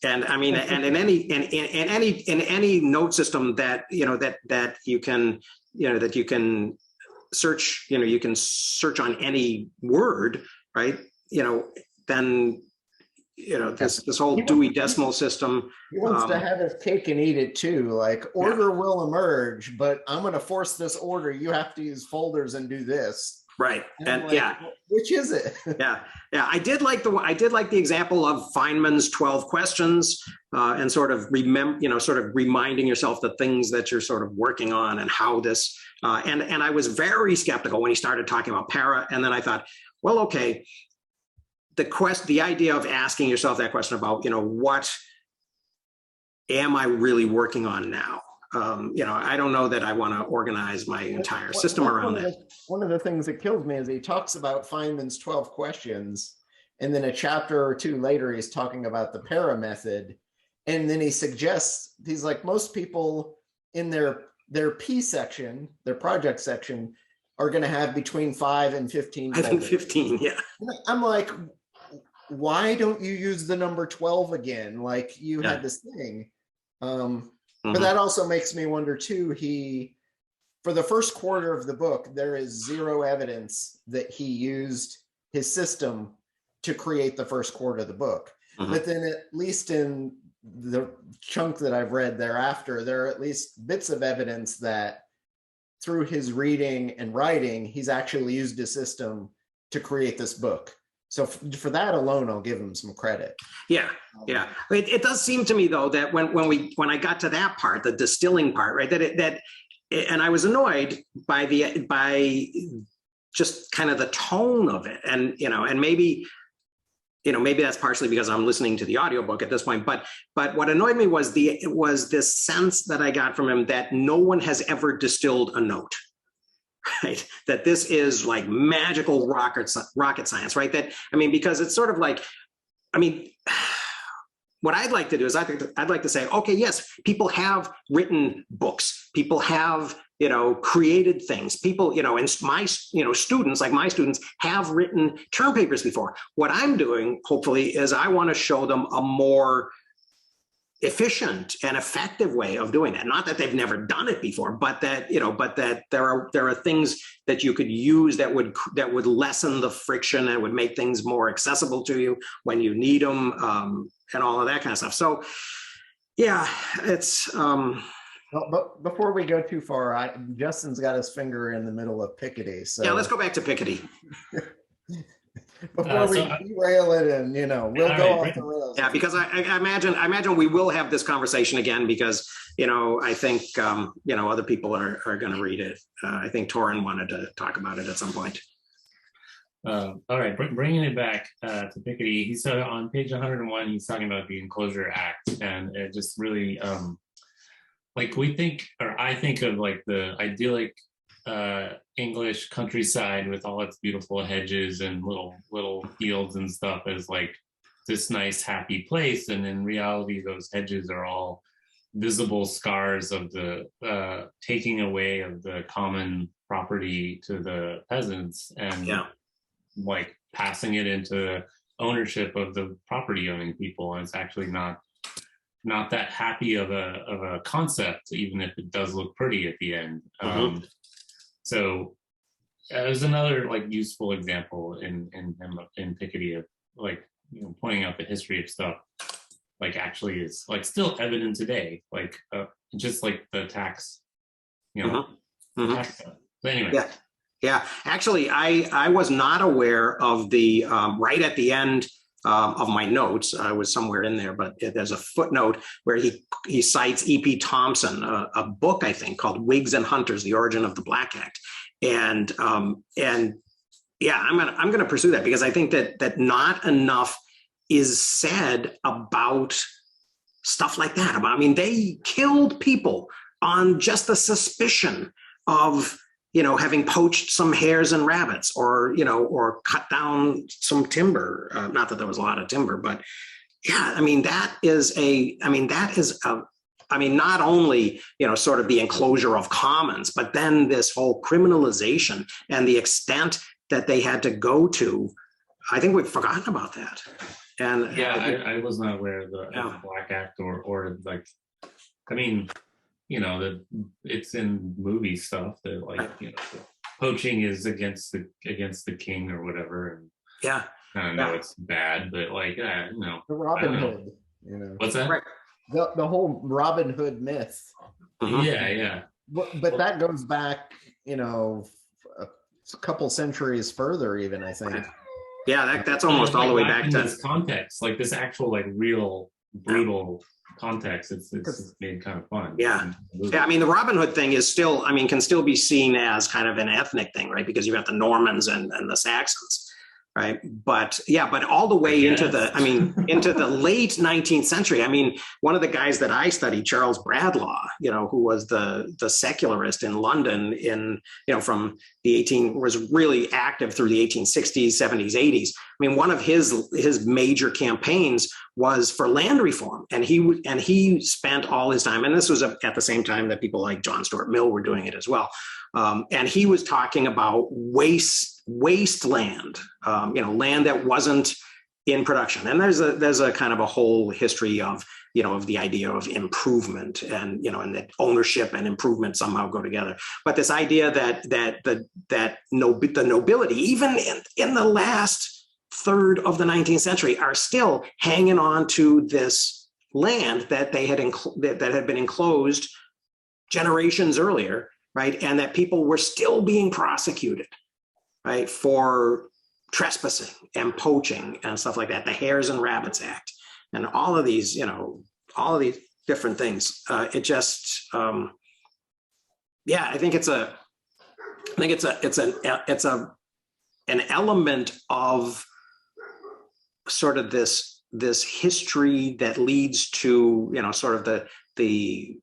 I mean, and in any note system that, that you can, that you can search, you can search on any word, right? Then, this whole Dewey Decimal System. He wants to have his cake and eat it too. Like, order will emerge, but I'm going to force this order. You have to use folders and do this. Right. And like, which is it? Yeah. I did like the example of Feynman's 12 questions, and sort of reminding yourself the things that you're sort of working on and how this, and I was very skeptical when he started talking about para. And then I thought, well, okay, the idea of asking yourself that question about, what am I really working on now? I don't know that I want to organize my entire system around that. One of the things that kills me is he talks about Feynman's 12 questions, and then a chapter or two later, he's talking about the para method. And then he suggests, he's like, most people in their P section, their project section, are going to have between 5 and 15. I think 15, yeah. I'm like, why don't you use the number 12 again? Like, you had this thing. But that also makes me wonder too, for the first quarter of the book, there is zero evidence that he used his system to create the first quarter of the book. But then at least in the chunk that I've read thereafter, there are at least bits of evidence that through his reading and writing, he's actually used his system to create this book. So for that alone, I'll give him some credit. Yeah. It does seem to me though that when I got to that part, the distilling part, right, and I was annoyed by just kind of the tone of it, and and maybe that's partially because I'm listening to the audiobook at this point. But what annoyed me was this sense that I got from him that no one has ever distilled a note. Right, that this is like magical rocket science, right? Because it's sort of like, what I'd like to do is I'd like to say, okay, yes, people have written books, people have created things, people and my students, like my students, have written term papers before. What I'm doing, hopefully, is I want to show them a more efficient and effective way of doing that. Not that they've never done it before, but that there are things that you could use that would lessen the friction and would make things more accessible to you when you need them, and all of that kind of stuff. So yeah, it's but before we go too far, Justin's got his finger in the middle of Piketty. So yeah, let's go back to Piketty. Before we derail it, and we'll go off the rails. Yeah, because I imagine we will have this conversation again, because I think other people are going to read it. I think Torin wanted to talk about it at some point. All right, bringing it back to Piketty. He said on page 101, he's talking about the Enclosure Act, and it just really I think of like the idyllic English countryside with all its beautiful hedges and little fields and stuff as like this nice happy place, and in reality those hedges are all visible scars of the taking away of the common property to the peasants, and like passing it into ownership of the property owning people, and it's actually not that happy of a concept, even if it does look pretty at the end. So there's another like useful example in Piketty of like, you know, pointing out the history of stuff like actually is like still evident today, like just like the tax, you know, tax stuff. So anyway. Yeah. Actually, I was not aware of the right at the end of my notes. I was somewhere in there, but there's a footnote where he cites E.P. Thompson, a book I think called "Whigs and Hunters: The Origin of the Black Act," and yeah, I'm gonna pursue that, because I think that not enough is said about stuff like that. I mean, they killed people on just the suspicion of, you know, having poached some hares and rabbits, or, you know, or cut down some timber. Not that there was a lot of timber, but yeah, I mean, not only, you know, sort of the enclosure of commons, but then this whole criminalization and the extent that they had to go to. I think we've forgotten about that. And yeah, I was not aware of the Black Act or like, I mean, you know, it's in movie stuff that like, you know, poaching is against the king or whatever, and I don't know, it's bad, but like, you know, the Robin Hood, you know, what's that? Right. The whole Robin Hood myth. Yeah. But that goes back, you know, a couple centuries further, even, I think. Yeah, that's almost all the way back to this context, like this actual like real brutal context. It's made kind of fun. Yeah. I mean, the Robin Hood thing is still, I mean, can still be seen as kind of an ethnic thing, right? Because you've got the Normans and the Saxons, right? But yeah, but all the way into the late 19th century. I mean, one of the guys that I studied, Charles Bradlaugh, you know, who was the secularist in London from was really active through the 1860s, 70s, 80s. I mean, one of his major campaigns was for land reform, and he spent all his time, and this was at the same time that people like John Stuart Mill were doing it as well. And he was talking about wasteland, land that wasn't in production. And there's a kind of a whole history of the idea of improvement, and that ownership and improvement somehow go together. But this idea that the nobility, even in the last third of the 19th century, are still hanging on to this land that that had been enclosed generations earlier, right? And that people were still being prosecuted, right, for trespassing and poaching and stuff like that. The Hares and Rabbits Act and all of these different things. It just, I think it's an element of sort of this history that leads to sort of the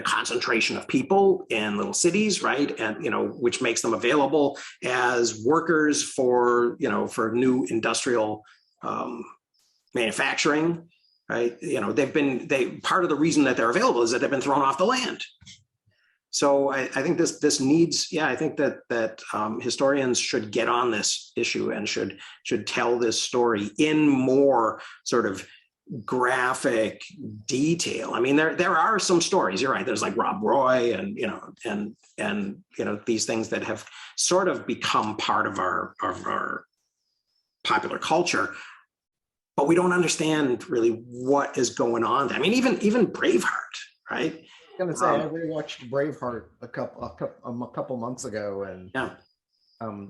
concentration of people in little cities, right? And which makes them available as workers for new industrial manufacturing, right? Part of the reason that they're available is that they've been thrown off the land. So I think this needs, I think that historians should get on this issue and should tell this story in more sort of graphic detail. I mean, there are some stories. You're right. There's like Rob Roy and these things that have sort of become part of our popular culture, but we don't understand really what is going on. I mean, even Braveheart, right? I was gonna say, I rewatched Braveheart a couple months ago, and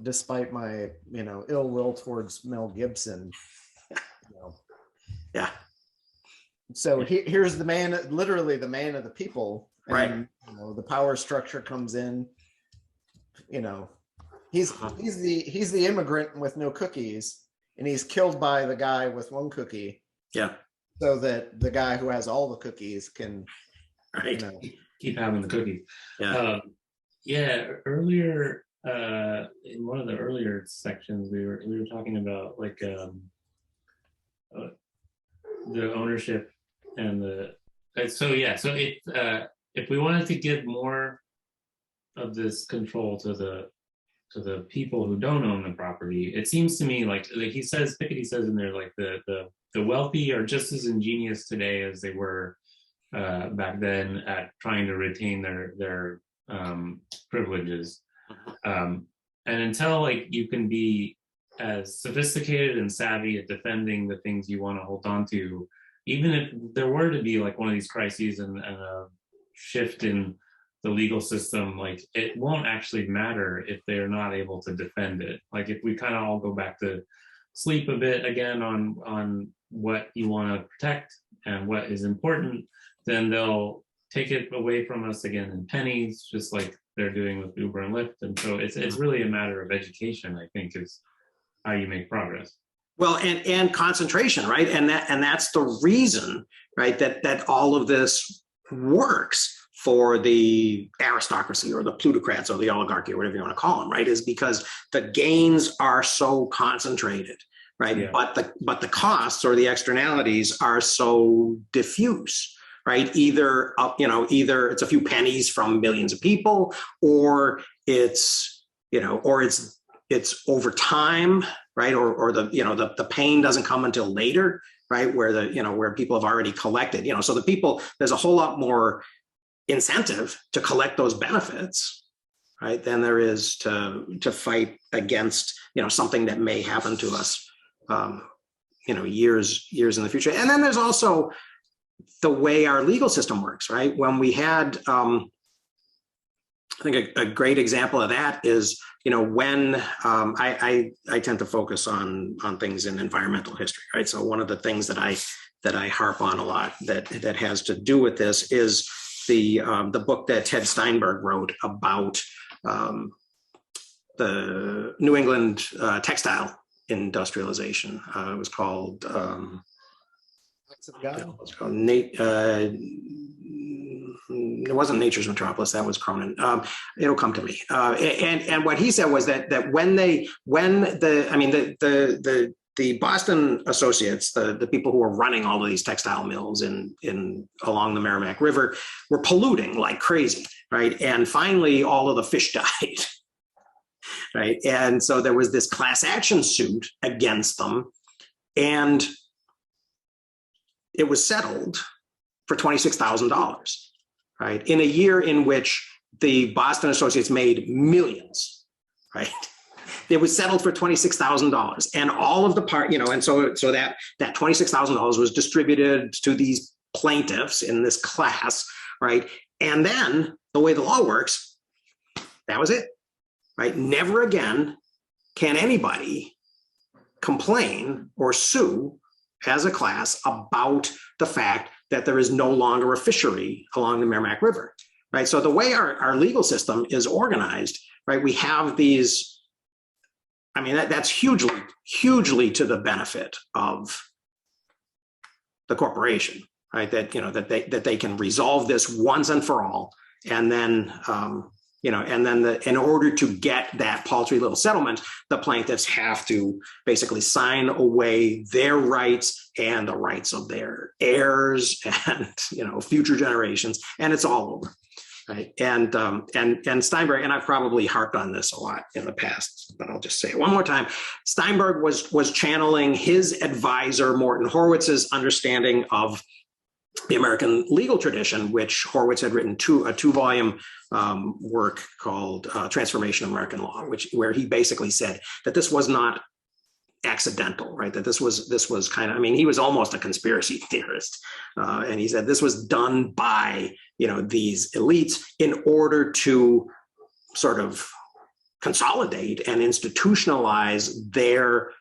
despite my ill will towards Mel Gibson, So here's the man, literally the man of the people, and, right? The power structure comes in. He's the immigrant with no cookies, and he's killed by the guy with one cookie. Yeah. So that the guy who has all the cookies can. Right. Keep having the cookie. Yeah. Earlier, in one of the earlier sections, we were talking about like the ownership and the so yeah. So if we wanted to give more of this control to the people who don't own the property, it seems to me like he says, Piketty says in there, like the wealthy are just as ingenious today as they were back then at trying to retain their privileges. And until like you can be as sophisticated and savvy at defending the things you want to hold on to, even if there were to be like one of these crises and a shift in the legal system, like it won't actually matter if they're not able to defend it. Like if we kind of all go back to sleep a bit again on what you want to protect and what is important, then they'll take it away from us again in pennies, just like they're doing with Uber and Lyft. And so it's really a matter of education, I think, is how you make progress. Well, and concentration, right? And that's the reason, right, that all of this works for the aristocracy or the plutocrats or the oligarchy or whatever you want to call them, right? Is because the gains are so concentrated, right? Yeah. But the costs or the externalities are so diffuse, right? Either it's a few pennies from millions of people, or it's over time, right? Or the pain doesn't come until later, right? Where people have already collected, so the people, there's a whole lot more incentive to collect those benefits, right, than there is to fight against, something that may happen to us, years in the future. And then there's also the way our legal system works, right? When we had, I think a great example of that is, when I tend to focus on things in environmental history, right? So one of the things that I harp on a lot that has to do with this is the book that Ted Steinberg wrote about the New England textile industrialization. It was called it wasn't Nature's Metropolis, that was Cronin. It'll come to me. And what he said was that the Boston associates, the people who were running all of these textile mills in along the Merrimack River, were polluting like crazy, right? And finally, all of the fish died, right? And so there was this class action suit against them, and it was settled for $26,000, right? In a year in which the Boston associates made millions, right? It was settled for $26,000, and all of the and so that $26,000 was distributed to these plaintiffs in this class, right? And then the way the law works, that was it, right? Never again can anybody complain or sue as a class about the fact that there is no longer a fishery along the Merrimack River, right? So the way our legal system is organized, right? We have these. I mean, that's hugely to the benefit of the corporation, right? That they can resolve this once and for all, and then in order to get that paltry little settlement, the plaintiffs have to basically sign away their rights and the rights of their heirs and future generations, and it's all over. Right. And Steinberg, and I've probably harped on this a lot in the past, but I'll just say it one more time. Steinberg was channeling his advisor, Morton Horwitz's understanding of the American legal tradition, which Horwitz had written a two-volume work called Transformation of American Law, where he basically said that this was not accidental, right? That this was kind of, he was almost a conspiracy theorist. And he said this was done by, these elites in order to sort of consolidate and institutionalize their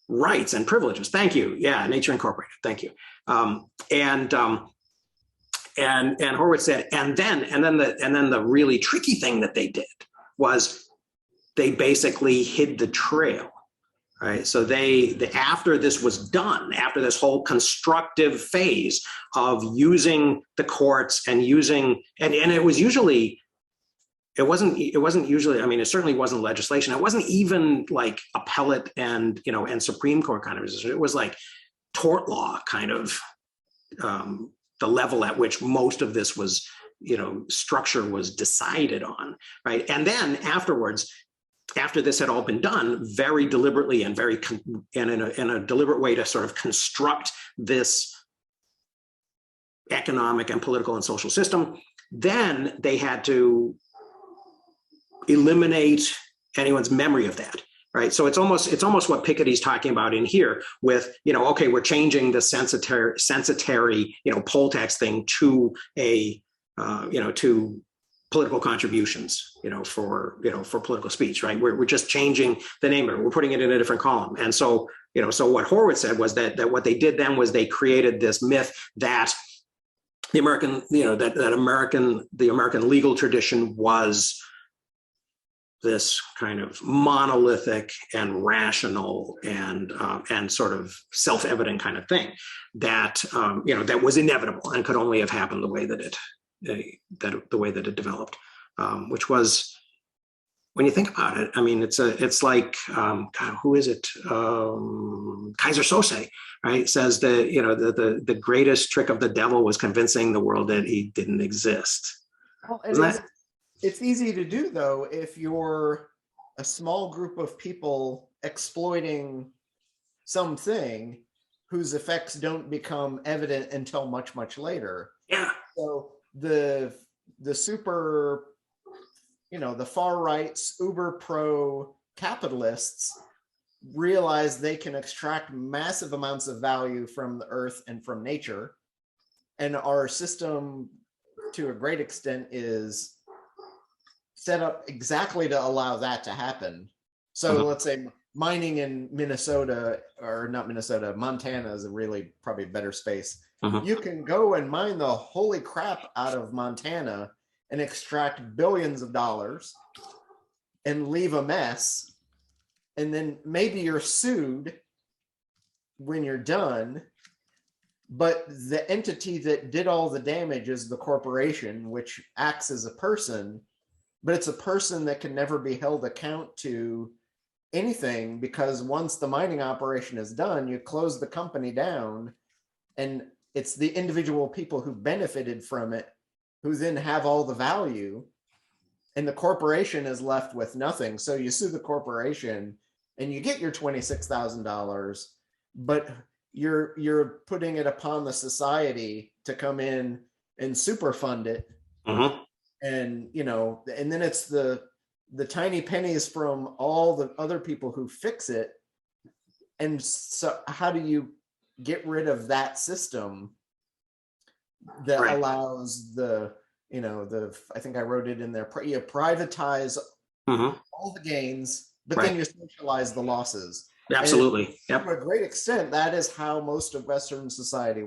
rights and privileges. Thank you. Yeah, Nature Incorporated. Thank you. And Horwitz said, and then the really tricky thing that they did was they basically hid the trail. Right. So after this was done, after this whole constructive phase of using the courts and using, and it wasn't usually, it certainly wasn't legislation. It wasn't even like appellate and Supreme Court kind of decision. It was like tort law kind of the level at which most of this was, structure was decided on, right? And then afterwards, after this had all been done, very deliberately and in a deliberate way to sort of construct this economic and political and social system, then they had to eliminate anyone's memory of that. Right, so it's almost what Piketty's talking about in here with, okay, we're changing the censitary, poll tax thing to a, to political contributions, for political speech, right? We're just changing the name of it. We're putting it in a different column. And so, so what Horowitz said was that what they did then was they created this myth that the American, the American legal tradition was this kind of monolithic and rational and sort of self-evident kind of thing that that was inevitable and could only have happened the way that it developed, which was, when you think about it, I mean, it's like God, who is it? Kaiser Sose, right? Says that the greatest trick of the devil was convincing the world that he didn't exist. Well, and it's easy to do, though, if you're a small group of people exploiting something whose effects don't become evident until much, much later. Yeah. So the super, the far right's uber pro capitalists realize they can extract massive amounts of value from the earth and from nature. And our system, to a great extent, is set up exactly to allow that to happen. So let's say mining in Minnesota, or not Minnesota, Montana is a really probably better space. You can go and mine the holy crap out of Montana and extract billions of dollars and leave a mess. And then maybe you're sued when you're done, but the entity that did all the damage is the corporation, which acts as a person. But it's a person that can never be held account to anything, because once the mining operation is done, you close the company down, and it's the individual people who benefited from it who then have all the value, and the corporation is left with nothing. So you sue the corporation and you get your $26,000, but you're putting it upon the society to come in and superfund it. And and then it's the tiny pennies from all the other people who fix it. And so how do you get rid of that system that allows I think I wrote it in there, you privatize all the gains, but then you socialize the losses. Absolutely. To a great extent, that is how most of Western society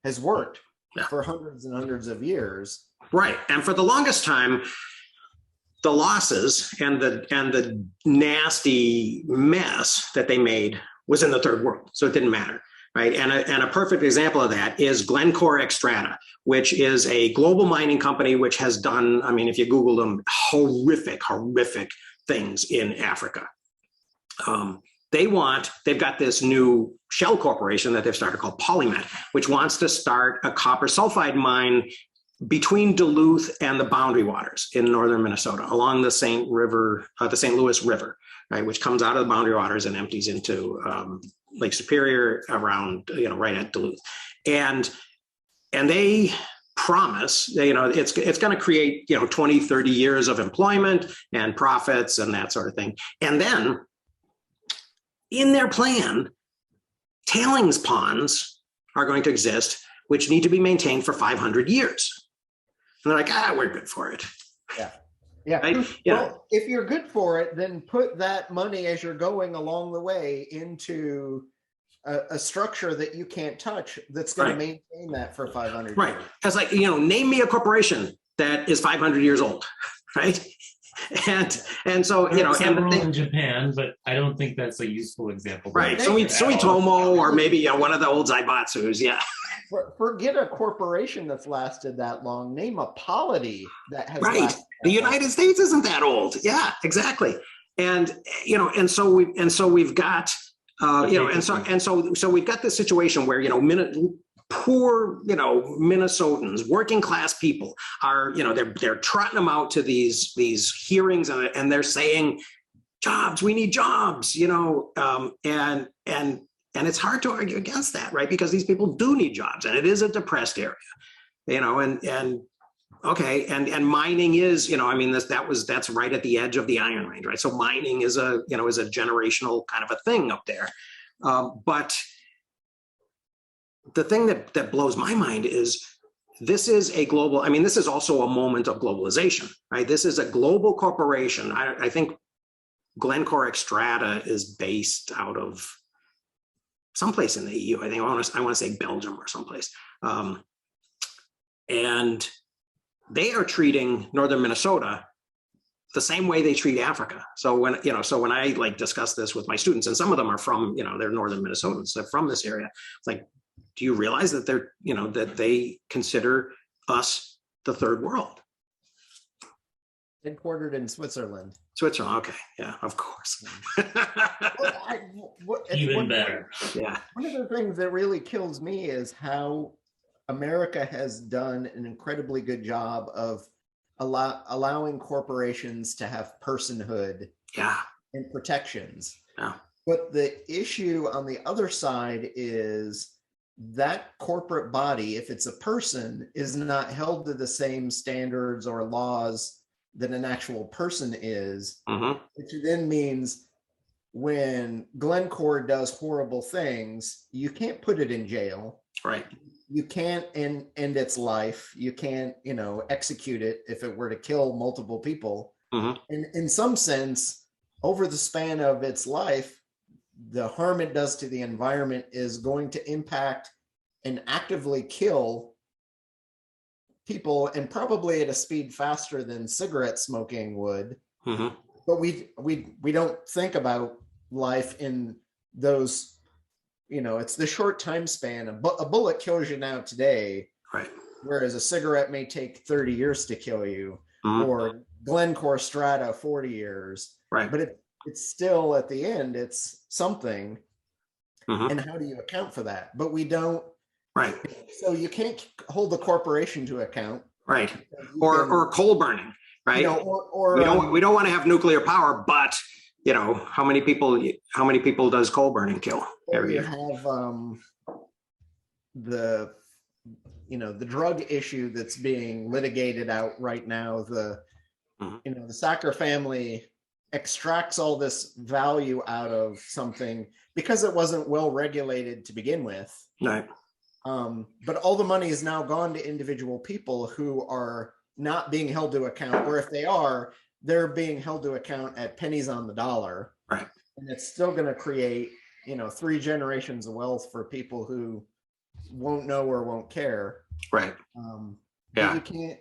has worked for hundreds and hundreds of years. Right. And for the longest time, the losses and the nasty mess that they made was in the third world. So it didn't matter. Right. And a perfect example of that is Glencore Xstrata, which is a global mining company which has done, I mean, if you Google them, horrific things in Africa. They've got this new shell corporation that they've started called Polymet, which wants to start a copper sulfide mine between Duluth and the Boundary Waters in northern Minnesota, along the St. Louis River, right, which comes out of the Boundary Waters and empties into Lake Superior around, right at Duluth, and they promise, it's going to create 20, 30 years of employment and profits and that sort of thing, and then in their plan, tailings ponds are going to exist, which need to be maintained for 500 years. And they're like, we're good for it. Yeah. Right? Well, if you're good for it, then put that money as you're going along the way into a structure that you can't touch that's going to maintain that for 500 years. Right. It's like, name me a corporation that is 500 years old, right? And so, several in Japan, but I don't think that's a useful example. Right. Sumitomo, or maybe one of the old Zaibatsus. Yeah. Forget a corporation that's lasted that long. Name a polity that has lasted the United States isn't that old. Yeah, exactly. And so we've got So we've got this situation where, poor, Minnesotans, working class people are, they're trotting them out to these hearings, and they're saying, jobs, we need jobs, and it's hard to argue against that, right? Because these people do need jobs, and it is a depressed area, and okay, and mining is, that's right at the edge of the Iron Range, right? So mining is a generational kind of a thing up there, but the thing that blows my mind is this is a global, this is also a moment of globalization, right? This is a global corporation. I think Glencore Xstrata is based out of someplace in the EU. I think I want to say Belgium or someplace. And they are treating northern Minnesota the same way they treat Africa. So when I discuss this with my students, and some of them are from, they're northern Minnesotans, they're from this area. It's like, do you realize that they're, that they consider us the third world? Headquartered in Switzerland. Switzerland, okay, yeah, of course. Even better. Yeah. One of the things that really kills me is how America has done an incredibly good job of allowing corporations to have personhood, and protections. Yeah. But the issue on the other side is that corporate body, if it's a person, is not held to the same standards or laws that an actual person is, which then means when Glencore does horrible things, you can't put it in jail. Right. You can't end its life. You can't, execute it if it were to kill multiple people. And in some sense, over the span of its life, the harm it does to the environment is going to impact and actively kill people, and probably at a speed faster than cigarette smoking would. But we don't think about life in those, it's the short time span. A bullet kills you now today, right? Whereas a cigarette may take 30 years to kill you, or Glencore Strata 40 years, right? But it's still, at the end, it's something. And how do you account for that? But we don't. Right. So you can't hold the corporation to account. Right. Or coal burning, right? We don't want to have nuclear power, but how many people does coal burning kill every year? Have the drug issue that's being litigated out right now. The Sacker family extracts all this value out of something because it wasn't well regulated to begin with. Right. But all the money is now gone to individual people who are not being held to account, or if they are, they're being held to account at pennies on the dollar. Right. And it's still going to create, 3 generations of wealth for people who won't know or won't care. Right. Yeah. You can't.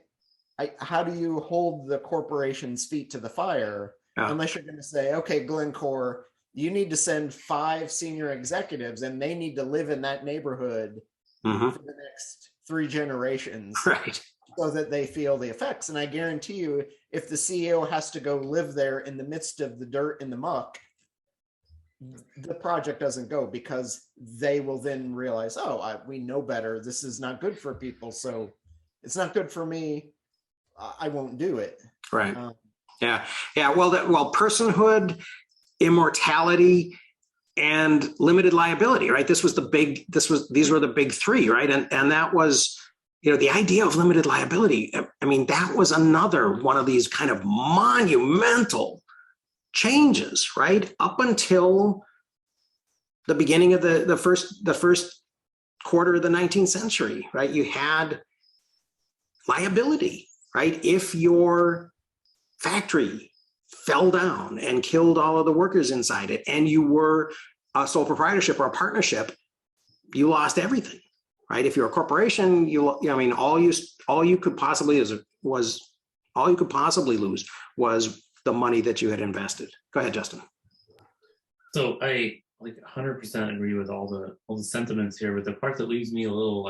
How do you hold the corporation's feet to the fire unless you're going to say, okay, Glencore, you need to send 5 senior executives, and they need to live in that neighborhood for the next 3 generations, right? So that they feel the effects. And I guarantee you, if the CEO has to go live there in the midst of the dirt and the muck, the project doesn't go, because they will then realize, we know better. This is not good for people. So it's not good for me. I won't do it. Right. Yeah. Well, personhood, immortality, and limited liability, right? These were the big 3, right? And that was, the idea of limited liability. That was another one of these kind of monumental changes, right? Up until the beginning of the first quarter of the 19th century, right? You had liability, right? If your factory fell down and killed all of the workers inside it, and you were a sole proprietorship or a partnership, you lost everything, right? If you're a corporation, all you could possibly lose was the money that you had invested. Go ahead, Justin. So I 100% agree with all the sentiments here, but the part that leaves me a little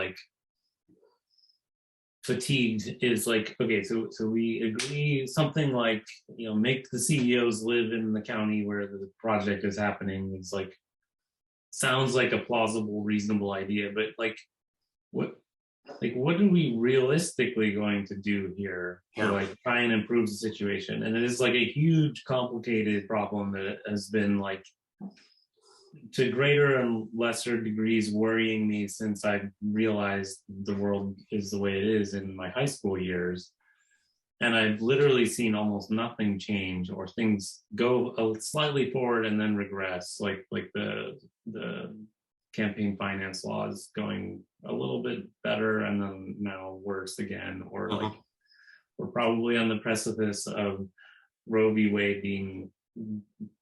fatigued is okay, so we agree something like, make the CEOs live in the county where the project is happening. It's sounds like a plausible, reasonable idea, but what are we realistically going to do here to like try and improve the situation? And it is like a huge, complicated problem that has been like to greater and lesser degrees worrying me since I realized the world is the way it is in my high school years. And I've literally seen almost nothing change, or things go slightly forward and then regress, like the campaign finance laws going a little bit better and then now worse again, or like we're probably on the precipice of Roe v. Wade being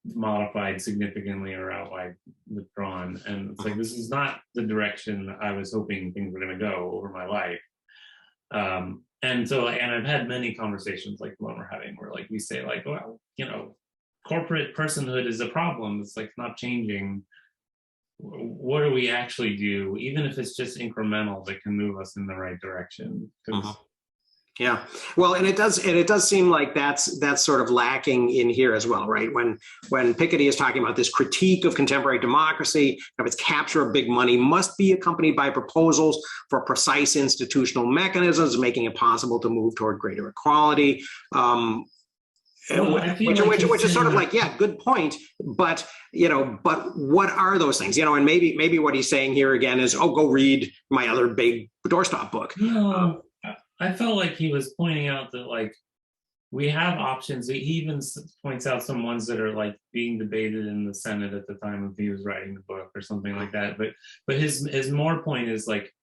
modified significantly or outright withdrawn. And it's like, this is not the direction I was hoping things were going to go over my life. And I've had many conversations like the one we're having where like we say like, well, you know, corporate personhood is a problem. It's like not changing. What do we actually do, even if it's just incremental, that can move us in the right direction? Yeah, well, and it does seem like that's sort of lacking in here as well, right? When Piketty is talking about this critique of contemporary democracy, of its capture of big money, must be accompanied by proposals for precise institutional mechanisms, making it possible to move toward greater equality. Which is sort of like, yeah, good point, but what are those things? And maybe what he's saying here again is, oh, go read my other big doorstop book. I felt like he was pointing out that like we have options. He even points out some ones that are like being debated in the Senate at the time of he was writing the book or something like that. But his more point is like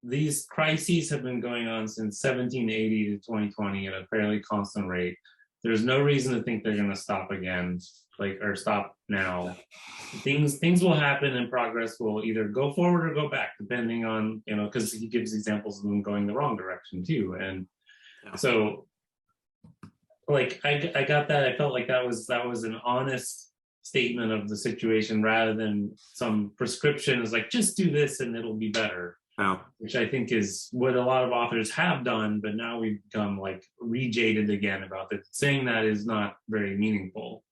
these crises have been going on since 1780 to 2020 at a fairly constant rate. There's no reason to think they're going to stop again, or stop now. Things will happen and progress will either go forward or go back, depending on, because he gives examples of them going the wrong direction too. And so like I got that. I felt like that was an honest statement of the situation rather than some prescription is like, just do this and it'll be better. Which I think is what a lot of authors have done, but now we've become like rejaded again about it. Saying that is not very meaningful.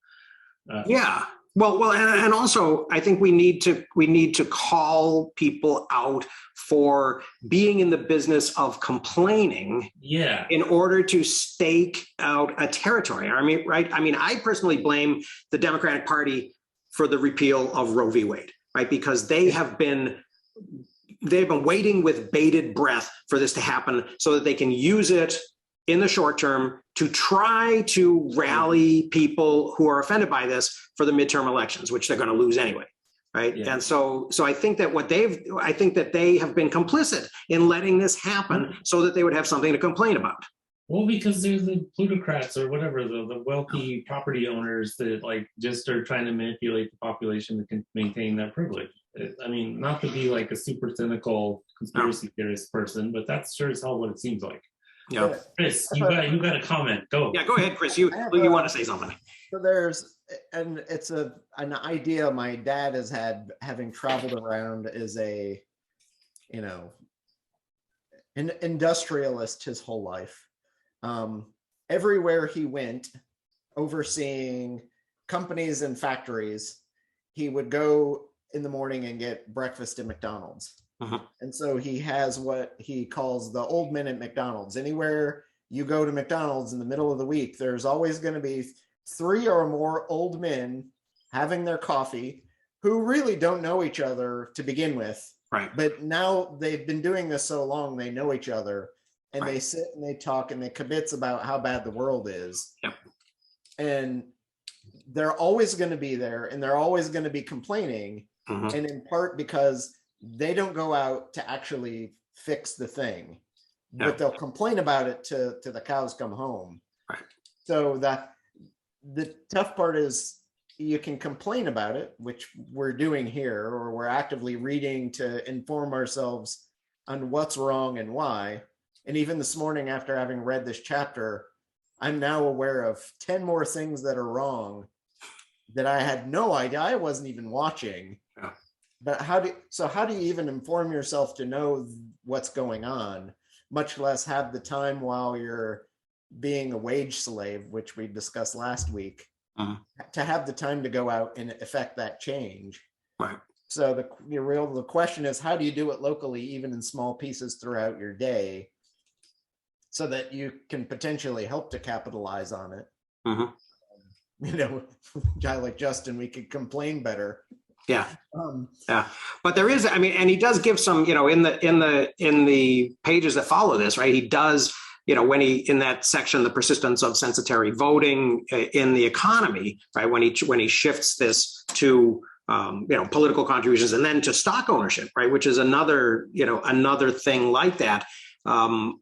Well, and also I think we need to call people out for being in the business of complaining. Yeah. In order to stake out a territory. I mean, right? I mean, I personally blame the Democratic Party for the repeal of Roe v. Wade, right? Because they've been waiting with bated breath for this to happen so that they can use it in the short term to try to rally people who are offended by this for the midterm elections, which they're going to lose anyway, right? Yeah. And so I think that they have been complicit in letting this happen so that they would have something to complain about. Well, because they're the plutocrats or whatever, the wealthy property owners that like just are trying to manipulate the population to maintain their privilege. I mean, not to be like a super cynical conspiracy theorist person, but that's sure as hell what it seems like. Yeah, Chris, you got a comment. Go. Yeah, go ahead, Chris. You want to say something? So it's an idea my dad has had, having traveled around as an industrialist his whole life. Everywhere he went, overseeing companies and factories, he would go in the morning and get breakfast at McDonald's. And so he has what he calls the old men at McDonald's. Anywhere you go to McDonald's in the middle of the week, there's always going to be 3 or more old men having their coffee who really don't know each other to begin with. Right. But now they've been doing this so long, they know each other, and right. They sit and they talk and they kibitz about how bad the world is. Yep. And they're always going to be there, and they're always going to be complaining. And in part because they don't go out to actually fix the thing, but they'll complain about it to the cows come home. Right. So the tough part is you can complain about it, which we're doing here, or we're actively reading to inform ourselves on what's wrong and why. And even this morning, after having read this chapter, I'm now aware of 10 more things that are wrong that I had no idea. I wasn't even watching. Yeah. But how do you even inform yourself to know what's going on, much less have the time while you're being a wage slave, which we discussed last week, to have the time to go out and affect that change? Right. So the question is, how do you do it locally, even in small pieces throughout your day, so that you can potentially help to capitalize on it? Mm-hmm. A guy like Justin, we could complain better. Yeah. Yeah. But there is, I mean, and he does give some, in the pages that follow this, right? He does, when he, in that section, the persistence of censitary voting in the economy, right? When he shifts this to, political contributions and then to stock ownership, right? Which is another thing like that. And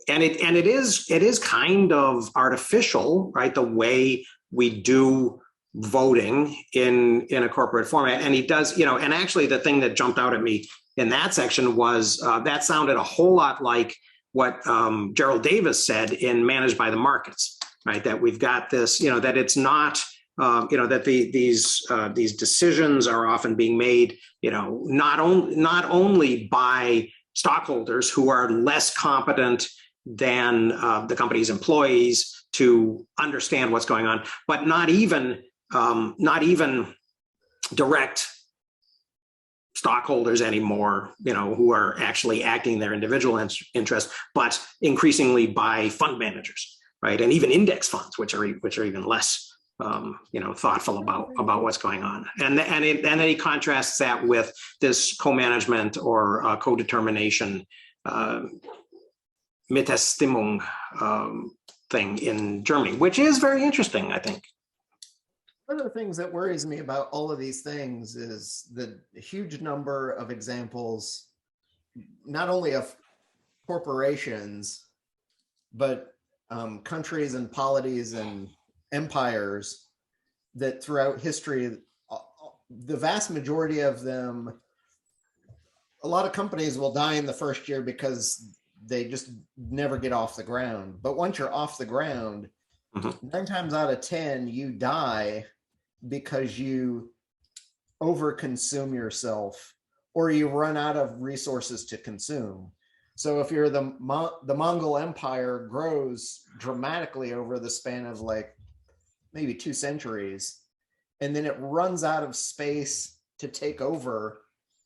it is kind of artificial, right? The way we do voting in a corporate format. And he does, and actually the thing that jumped out at me in that section was that sounded a whole lot like what Gerald Davis said in Managed by the Markets, right? That we've got this, that it's not, that these decisions are often being made, not only by stockholders who are less competent than the company's employees to understand what's going on, but not even direct stockholders anymore, who are actually acting their individual interest, but increasingly by fund managers, right, and even index funds, which are even less, thoughtful about what's going on. And then he contrasts that with this co-management or co-determination, Mitbestimmung thing in Germany, which is very interesting, I think. One of the things that worries me about all of these things is the huge number of examples, not only of corporations, but countries and polities and empires that throughout history, the vast majority of them, a lot of companies will die in the first year because they just never get off the ground. But once you're off the ground, 9 times out of 10, you die because you overconsume yourself or you run out of resources to consume. So if you're the Mongol Empire grows dramatically over the span of like maybe 2 centuries, and then it runs out of space to take over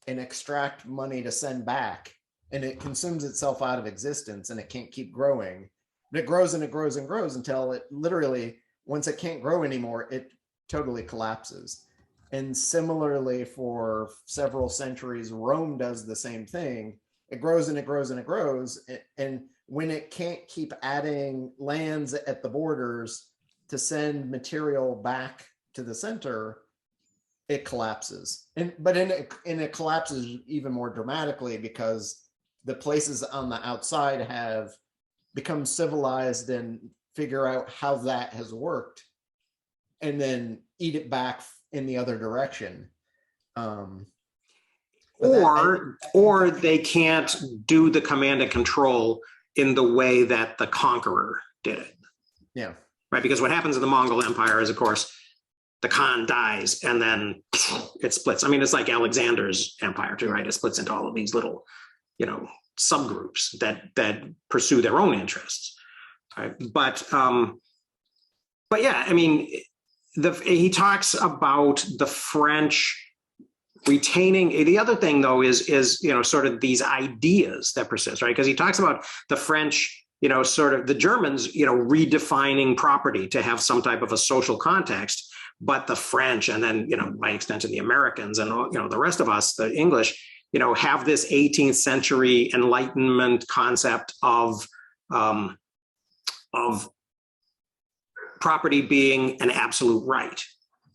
and extract money to send back, and it consumes itself out of existence, and it can't keep growing. And it grows and it grows and grows until it literally, once it can't grow anymore, it totally collapses. And similarly, for several centuries, Rome does the same thing. It grows and it grows and it grows. And when it can't keep adding lands at the borders to send material back to the center, it collapses. But it collapses even more dramatically because the places on the outside have become civilized and figure out how that has worked, and then eat it back in the other direction. Or they can't do the command and control in the way that the conqueror did it. Yeah. Right. Because what happens in the Mongol Empire is, of course, the Khan dies and then it splits. I mean, it's like Alexander's empire too, right? It splits into all of these little, subgroups that pursue their own interests. Right? But yeah, I mean, he talks about the French retaining. The other thing, though, is sort of these ideas that persist, right? Because he talks about the French, sort of the Germans, redefining property to have some type of a social context, but the French, and then by extension the Americans, and the rest of us, the English, have this 18th century Enlightenment concept of property being an absolute right.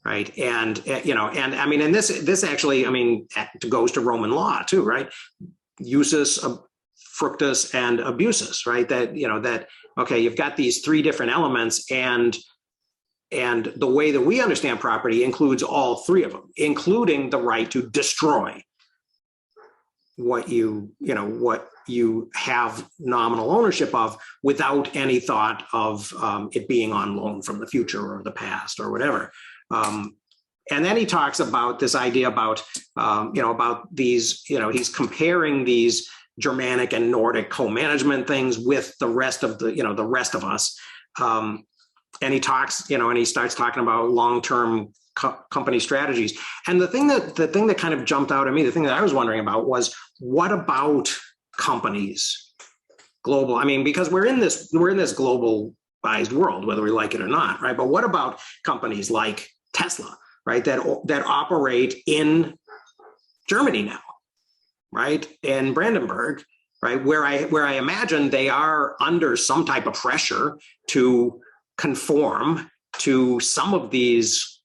Right. And I mean, and this actually, I mean, goes to Roman law, too. Right. Usus, fructus, and abusus. Right. That, OK, you've got these 3 different elements, and the way that we understand property includes all 3 of them, including the right to destroy what you have nominal ownership of without any thought of it being on loan from the future or the past or whatever. And then he talks about this idea about these, he's comparing these Germanic and Nordic co-management things with the rest of the rest of us. And he talks, and he starts talking about long-term company strategies. And the thing that kind of jumped out at me, the thing that I was wondering about was, what about companies, global? I mean, because we're in this globalized world, whether we like it or not, right? But what about companies like Tesla, right? That operate in Germany now, right? In Brandenburg, right? Where I imagine they are under some type of pressure to conform to some of these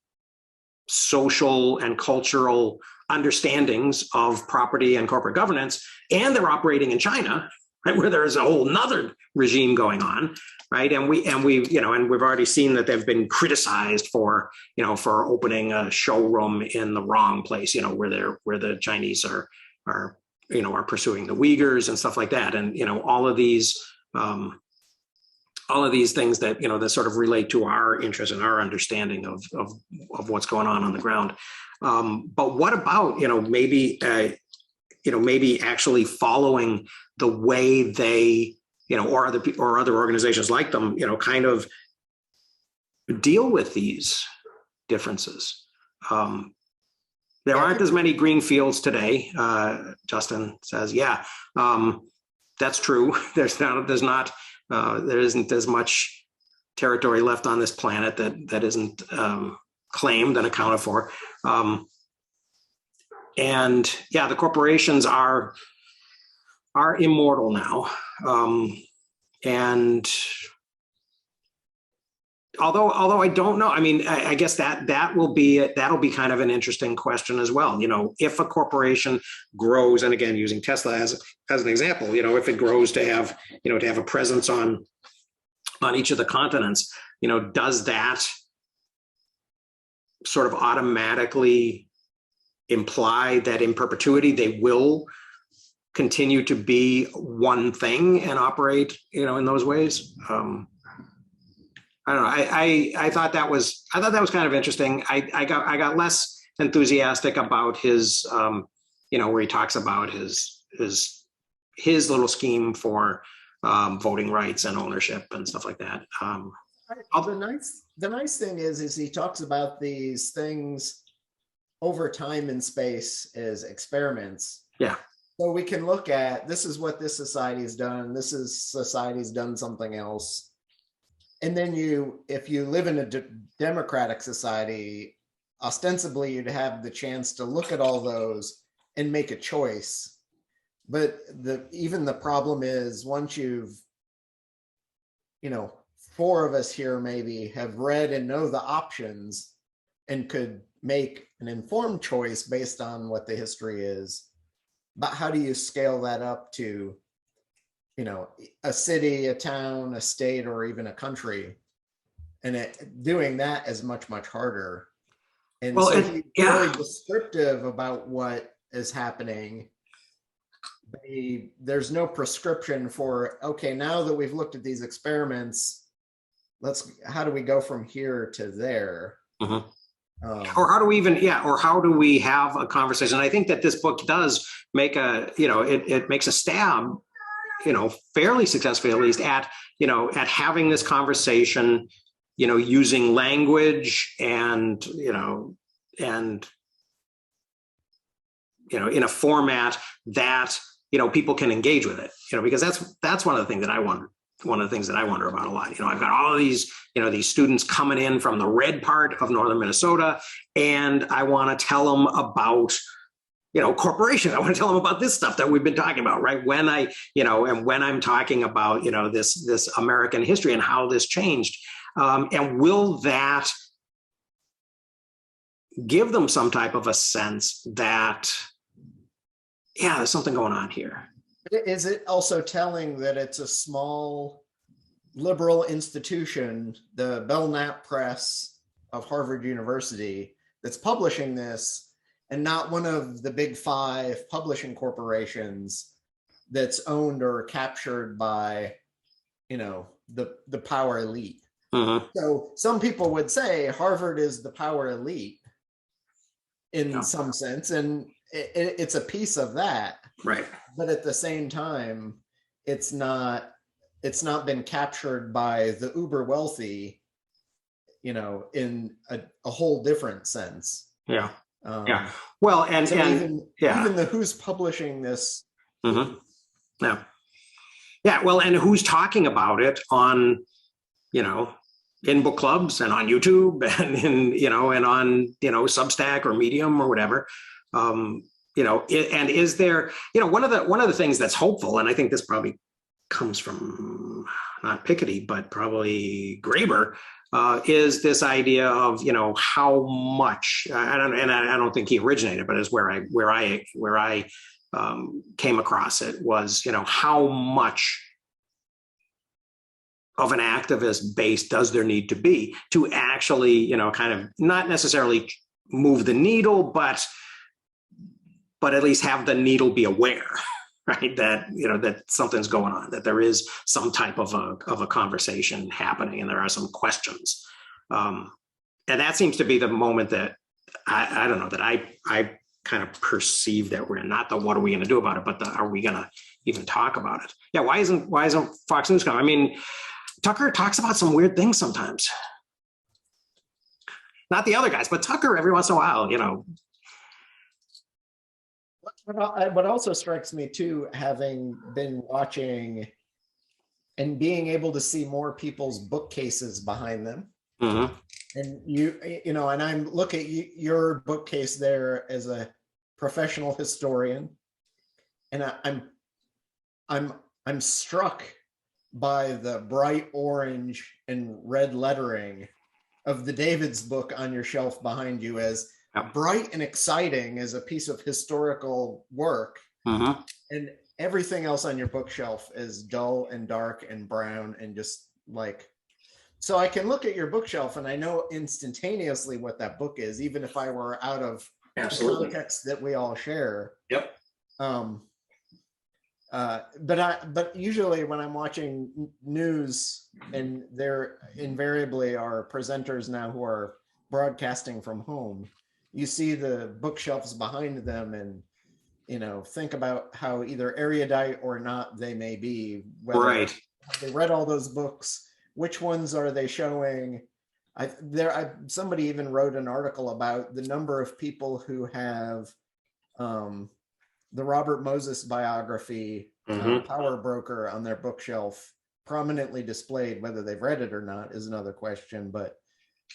social and cultural understandings of property and corporate governance, and they're operating in China, right, where there's a whole nother regime going on, right? And we've already seen that they've been criticized for opening a showroom in the wrong place, where the Chinese are pursuing the Uyghurs and stuff like that, and all of these things that that sort of relate to our interest and our understanding of what's going on the ground. But what about maybe actually following the way they or other organizations like them kind of deal with these differences. There aren't as many green fields today. Justin says, yeah, that's true. There isn't as much territory left on this planet that isn't claimed and accounted for. And yeah, the corporations are immortal now. And although I don't know, I mean, I guess that'll be kind of an interesting question as well. If a corporation grows, and again, using Tesla as an example, if it grows to have a presence on each of the continents, does that sort of automatically imply that in perpetuity they will continue to be one thing and operate, in those ways? I don't know. I thought that was kind of interesting. I got less enthusiastic about his, where he talks about his little scheme for voting rights and ownership and stuff like that. The nice thing is he talks about these things over time and space as experiments. Yeah. So we can look at, this is what this society has done. Society's done something else. And then if you live in a democratic society, ostensibly you'd have the chance to look at all those and make a choice. But even the problem is, once you've, 4 of us here maybe have read and know the options and could make an informed choice based on what the history is. But how do you scale that up to, a city, a town, a state, or even a country? And doing that is much, much harder. And he's very descriptive about what is happening. There's no prescription for, okay, now that we've looked at these experiments, how do we go from here to there? Mm-hmm. Or how do we have a conversation? I think that this book does make it makes a stab, fairly successfully at least, at having this conversation, using language and in a format that, people can engage with it, because that's one of the things that I wonder about a lot. I've got all of these, these students coming in from the red part of northern Minnesota, and I want to tell them about, corporations. I want to tell them about this stuff that we've been talking about, right? When I'm talking about, this American history and how this changed, and will that give them some type of a sense that, there's something going on here? Is it also telling that it's a small liberal institution, the Belknap Press of Harvard University, that's publishing this, and not one of the big 5 publishing corporations that's owned or captured by, the power elite? Mm-hmm. So some people would say Harvard is the power elite in some sense, and it's a piece of that. Right. But at the same time, it's not been captured by the uber wealthy. in a whole different sense. Yeah. Yeah. Well, and so even the who's publishing this. Mm-hmm. Yeah. Yeah. Well, and who's talking about it on, in book clubs and on YouTube and and on, Substack or Medium or whatever. And is there, one of the things that's hopeful, and I think this probably comes from not Piketty, but probably Graeber, is this idea of, how much, I don't think he originated, but is where I came across it was, how much of an activist base does there need to be to actually, kind of not necessarily move the needle, but at least have the needle be aware, right? That, that something's going on, that there is some type of a conversation happening and there are some questions. And that seems to be the moment that I don't know, that I kind of perceive that we're in, not the what are we going to do about it, but are we going to even talk about it? Yeah. Why isn't Fox News coming? I mean, Tucker talks about some weird things sometimes. Not the other guys, but Tucker every once in a while, What also strikes me too, having been watching and being able to see more people's bookcases behind them. Mm-hmm. And and I'm looking at your bookcase there as a professional historian, and I'm struck by the bright orange and red lettering of the David's book on your shelf behind you as bright and exciting as a piece of historical work. Mm-hmm. And everything else on your bookshelf is dull and dark and brown and just like, so I can look at your bookshelf and I know instantaneously what that book is, even if I were out of the context that we all share. Yep. But usually when I'm watching news, and there invariably are presenters now who are broadcasting from home, you see the bookshelves behind them and, think about how either erudite or not they may be, whether right. they read all those books, which ones are they showing? Somebody even wrote an article about the number of people who have the Robert Moses biography, mm-hmm. Power Broker, on their bookshelf, prominently displayed. Whether they've read it or not is another question. But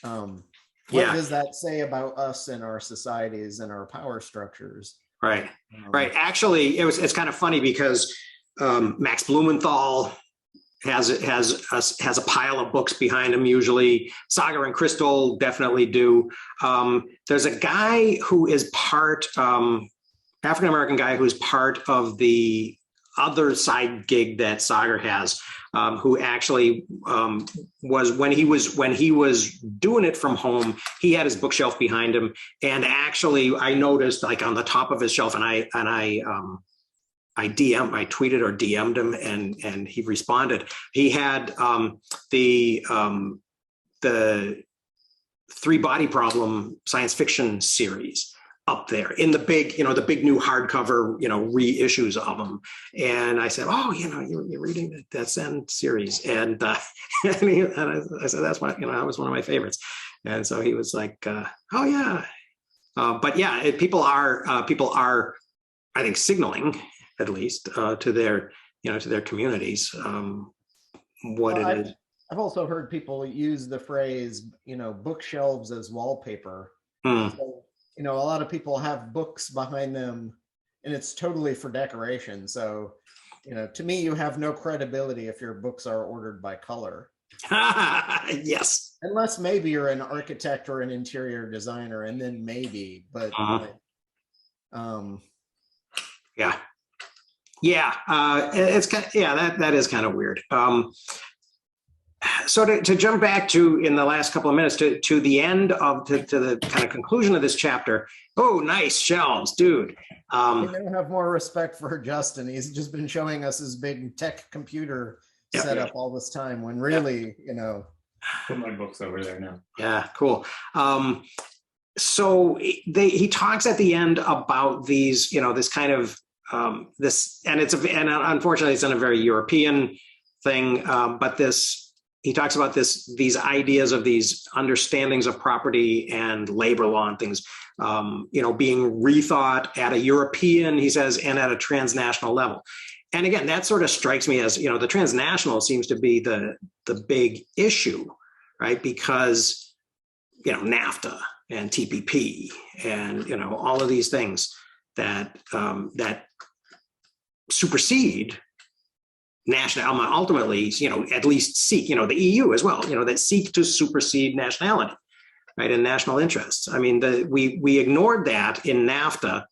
what does that say about us and our societies and our power structures? Right. Right. Actually, it's kind of funny because Max Blumenthal has a pile of books behind him. Usually, Sagar and Crystal definitely do. There's a guy who is African-American guy who's part of the other side gig that Sagar has, who actually was when he was doing it from home, he had his bookshelf behind him. And actually I noticed, like, on the top of his shelf, and I tweeted or DM'd him and he responded. He had the Three Body Problem science fiction series up there in the big new hardcover, reissues of them. And I said, oh, you're reading that Zen series. And, I said, that's that was one of my favorites. And so he was like, oh yeah. But yeah, people are, I think, signaling at least to their communities, what it is. I've also heard people use the phrase, bookshelves as wallpaper. So, a lot of people have books behind them and it's totally for decoration. So, to me, you have no credibility if your books are ordered by color. Yes. Unless maybe you're an architect or an interior designer, and then maybe, but yeah. It's kind of, that is kind of weird. So to jump back to, in the last couple of minutes, to the end of to the kind of conclusion of this chapter. Oh, nice shelves, dude. You don't have more respect for Justin. He's just been showing us his big tech computer setup all this time, when really, Put my books over there now. Yeah, cool. So he talks at the end about these, this kind of this, and unfortunately it's in a very European thing, but this. he talks about these ideas of these understandings of property and labor law and things, being rethought at a European, he says, and at a transnational level. And again, that sort of strikes me as, the transnational seems to be the big issue, right? Because, NAFTA and TPP and, all of these things that supersede national, ultimately, at least seek, the EU as well, that seek to supersede nationality, right, and national interests. I mean, we ignored that in NAFTA,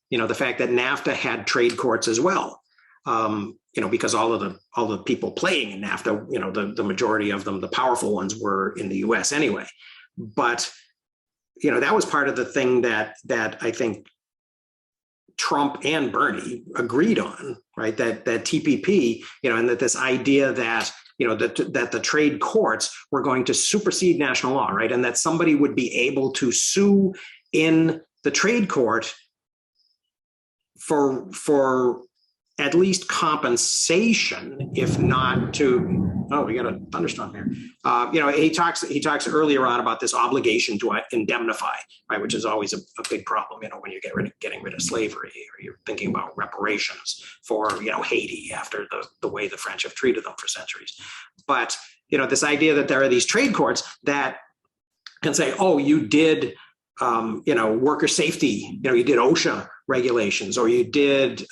the fact that NAFTA had trade courts as well, because all the people playing in NAFTA, the majority of them, the powerful ones, were in the U.S. anyway. But that was part of the thing that I think Trump and Bernie agreed on, right? That TPP, and that this idea that that the trade courts were going to supersede national law, right? And that somebody would be able to sue in the trade court for at least compensation, if not to. Oh, we got a thunderstorm here. He talks earlier on about this obligation to indemnify, right, which is always a big problem, when you getting rid of slavery, or you're thinking about reparations for, Haiti after the way the French have treated them for centuries. But, this idea that there are these trade courts that can say, oh, you did, worker safety, you did OSHA regulations, or you did,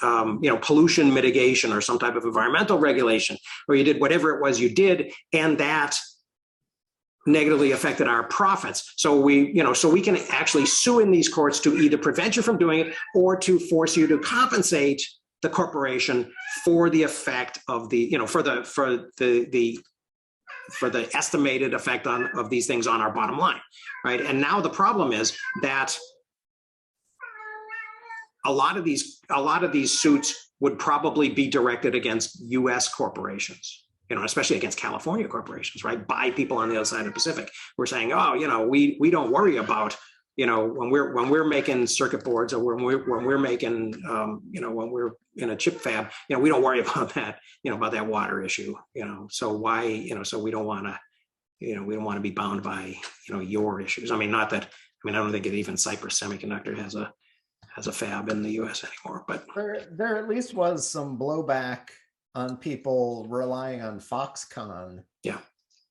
pollution mitigation or some type of environmental regulation, or you did whatever it was you did, and that negatively affected our profits. So we can actually sue in these courts to either prevent you from doing it or to force you to compensate the corporation for the effect of the, for the estimated effect of these things on our bottom line, right? And now the problem is that a lot of these suits would probably be directed against U.S. corporations, especially against California corporations, right? By people on the other side of the Pacific. We're saying, oh, we don't worry about, when we're making circuit boards, or when we're making, when we're in a chip fab, we don't worry about that, about that water issue, so why, so we don't want to be bound by, your issues. I don't think even Cypress Semiconductor has a fab in the U.S. anymore, but there at least was some blowback on people relying on Foxconn. Yeah.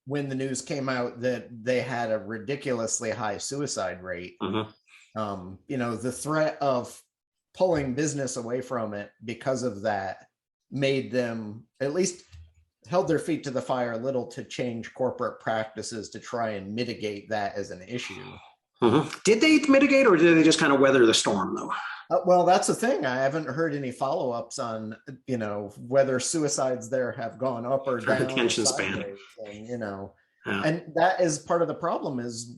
When the news came out that they had a ridiculously high suicide rate. Mm-hmm. The threat of pulling business away from it because of that made them, at least held their feet to the fire a little, to change corporate practices to try and mitigate that as an issue. Mm-hmm. Did they mitigate, or did they just kind of weather the storm, though? Well, that's the thing. I haven't heard any follow-ups on, whether suicides there have gone up or down. Attention span. And, and that is part of the problem is,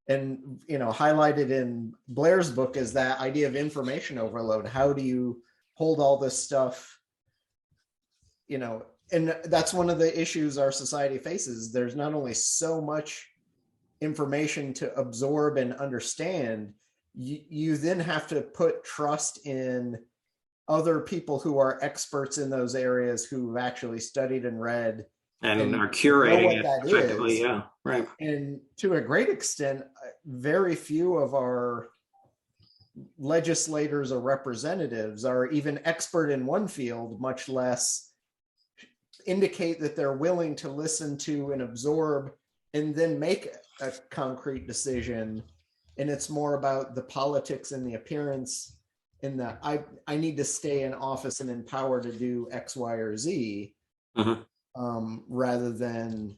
highlighted in Blair's book is that idea of information overload. How do you hold all this stuff, and that's one of the issues our society faces. There's not only so much information to absorb and understand, you then have to put trust in other people who are experts in those areas, who've actually studied and read and are curating it effectively. Yeah, right. And to a great extent, very few of our legislators or representatives are even expert in one field, much less indicate that they're willing to listen to and absorb and then make a concrete decision. And it's more about the politics and the appearance, and the I need to stay in office and in power to do X, Y, or Z, rather than,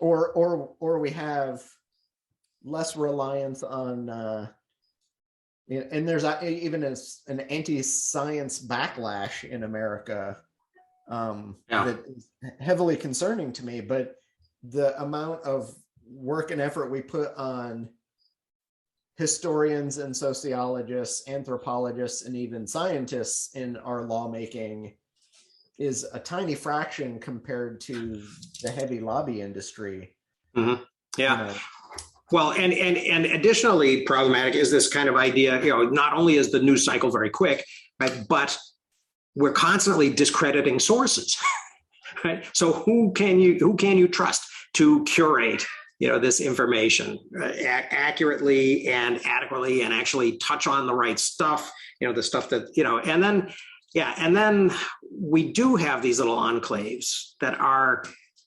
or we have less reliance on, and there's even an anti-science backlash in America that is heavily concerning to me. But the amount of work and effort we put on historians and sociologists, anthropologists, and even scientists in our lawmaking is a tiny fraction compared to the heavy lobby industry. Mm-hmm. Yeah. Well, and additionally problematic is this kind of idea, not only is the news cycle very quick, right, but we're constantly discrediting sources. right? So who can you trust to curate, this information accurately and adequately, and actually touch on the right stuff, the stuff that, and then, and then we do have these little enclaves that are,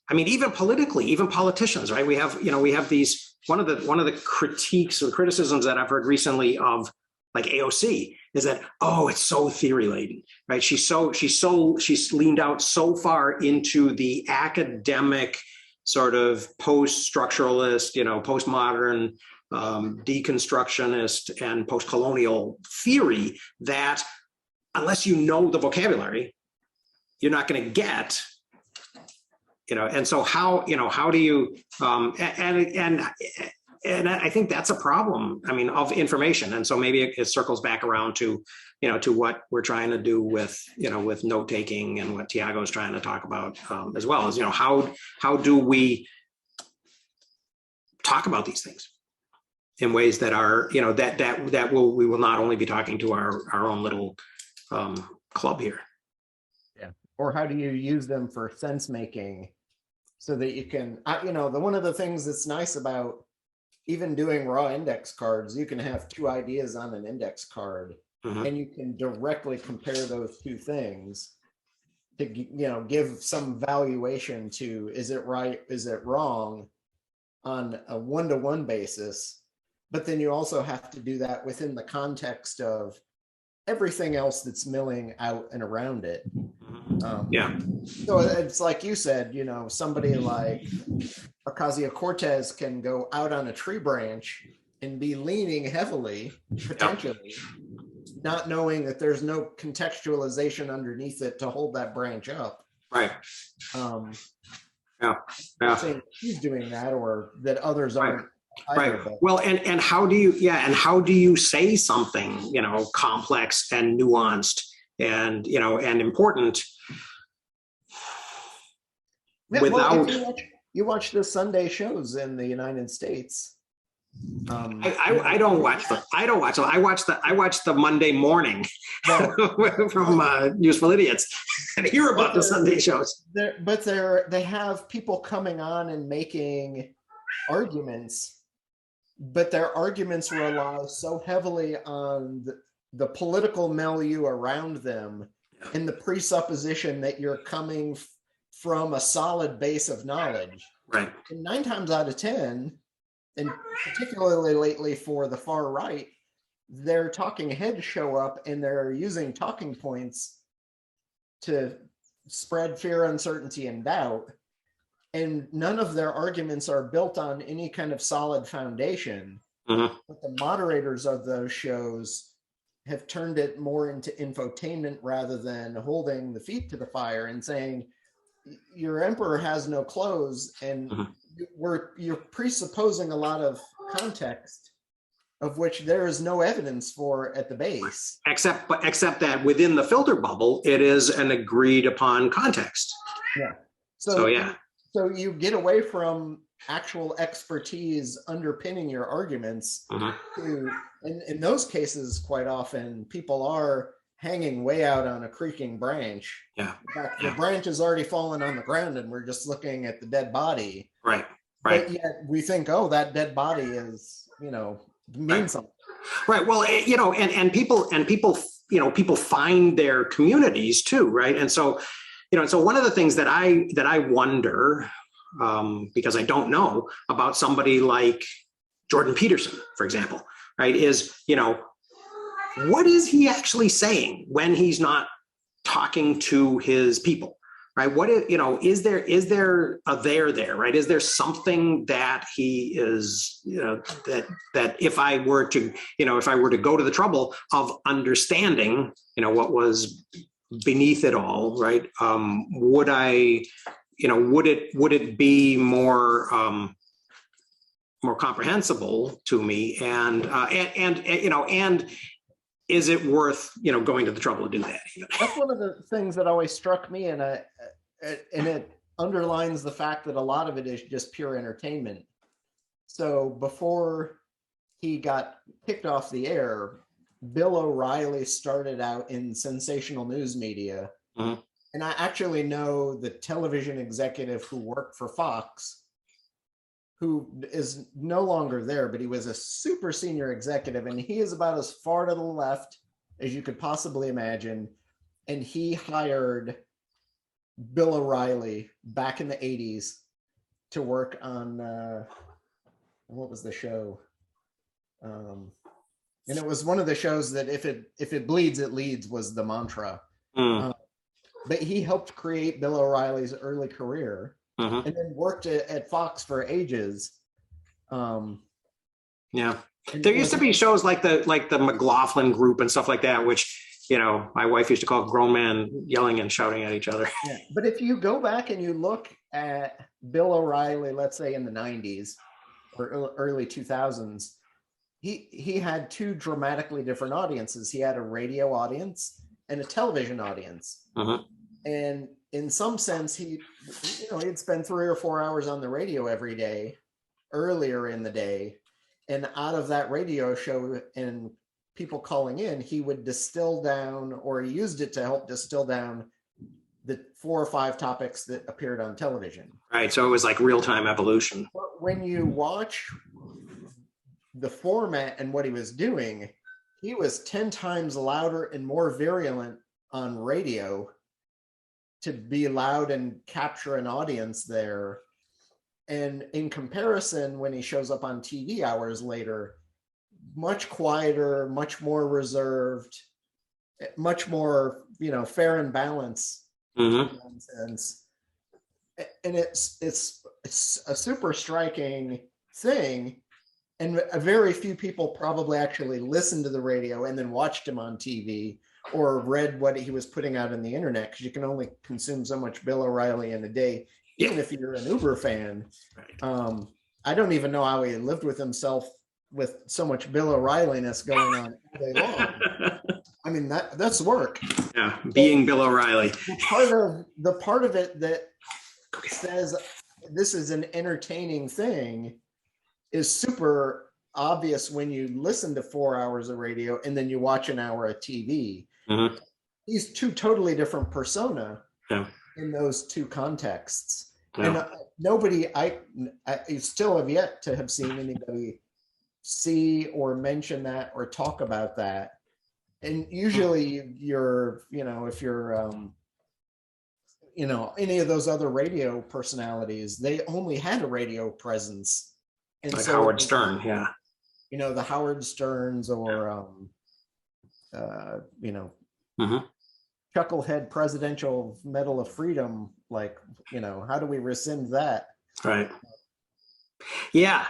I mean, even politically, even politicians, right? We have these, one of the critiques or criticisms that I've heard recently of like AOC is that, oh, it's so theory laden, right? She's leaned out so far into the academic sort of post-structuralist, postmodern, deconstructionist and post-colonial theory that unless you know the vocabulary, you're not going to get, and so how do you, and I think that's a problem, I mean, of information. And so maybe it circles back around to, to what we're trying to do with, with note taking, and what Tiago is trying to talk about as well, as, how do we talk about these things in ways that are, we will not only be talking to our own little club here. Yeah. Or how do you use them for sense making so that you can, one of the things that's nice about even doing raw index cards, you can have two ideas on an index card, and you can directly compare those two things to, give some valuation to, is it right, is it wrong, on a one-to-one basis. But then you also have to do that within the context of everything else that's milling out and around it. So it's like you said, somebody like Ocasio-Cortez can go out on a tree branch and be leaning heavily, potentially, not knowing that there's no contextualization underneath it to hold that branch up. Right. I think she's doing that, or that others aren't. Right. Well, and how do you say something, complex and nuanced and, and important without. Well, you watch the Sunday shows in the United States. I don't watch them. I watch the Monday morning from News for Idiots and hear about the Sunday shows. They have people coming on and making arguments, but their arguments rely so heavily on the political milieu around them and the presupposition that you're coming from a solid base of knowledge. Right. And 9 times out of 10, and particularly lately for the far right, their talking heads show up and they're using talking points to spread fear, uncertainty, and doubt. And none of their arguments are built on any kind of solid foundation. But the moderators of those shows have turned it more into infotainment rather than holding the feet to the fire and saying, your emperor has no clothes, and you're presupposing a lot of context of which there is no evidence for at the base. Except that within the filter bubble, it is an agreed upon context. Yeah. So you get away from actual expertise underpinning your arguments to, in those cases, quite often people are hanging way out on a creaking branch. Yeah. In fact, the branch has already fallen on the ground and we're just looking at the dead body. Right. But yet we think, oh, that dead body is, means something. Right. Well, and people find their communities too, right? And so, so one of the things that I wonder, because I don't know about somebody like Jordan Peterson, for example, right, is, what is he actually saying when he's not talking to his people, right? What is, is there a there, right? Is there something that he is, that if I were to go to the trouble of understanding, what was beneath it all, right? Would it be more comprehensible to me, and is it worth going to the trouble to do that? That's one of the things that always struck me, and it underlines the fact that a lot of it is just pure entertainment. So before he got kicked off the air, Bill O'Reilly started out in sensational news media And I actually know the television executive who worked for Fox, who is no longer there, but he was a super senior executive, and he is about as far to the left as you could possibly imagine. And he hired Bill O'Reilly back in the 80s to work on what was the show? And it was one of the shows that if it bleeds, it leads was the mantra. But he helped create Bill O'Reilly's early career, and then worked at Fox for ages. Yeah, there used to be shows like the McLaughlin Group and stuff like that, which, you know, my wife used to call grown men yelling and shouting at each other. Yeah. But if you go back and you look at Bill O'Reilly, let's say in the 90s or early 2000s, he had two dramatically different audiences. He had a radio audience and a television audience. And in some sense, he'd spend 3 or 4 hours on the radio every day earlier in the day. And out of that radio show and people calling in, he would distill down, or he used it to help distill down the 4 or 5 topics that appeared on television. Right. So it was like real-time evolution. But when you watch the format and what he was doing, he was 10 times louder and more virulent on radio to be loud and capture an audience there. And in comparison, when he shows up on TV hours later, much quieter, much more reserved, much more, fair and balanced. Nonsense. And it's a super striking thing. And very few people probably actually listened to the radio and then watched him on TV or read what he was putting out on the internet, because you can only consume so much Bill O'Reilly in a day, even if you're an Uber fan. Right. I don't even know how he lived with himself with so much Bill O'Reilly-ness going on all day long. I mean, that's work. Yeah, being Bill O'Reilly. The part of it that says this is an entertaining thing is super obvious when you listen to 4 hours of radio and then you watch an hour of TV. He's two totally different persona in those two contexts. And I still have yet to have seen anybody see or mention that or talk about that. And usually if you're any of those other radio personalities, they only had a radio presence. And like Howard Stern, the Howard Sterns or Chucklehead Presidential Medal of Freedom, like, how do we rescind that? Right. Yeah.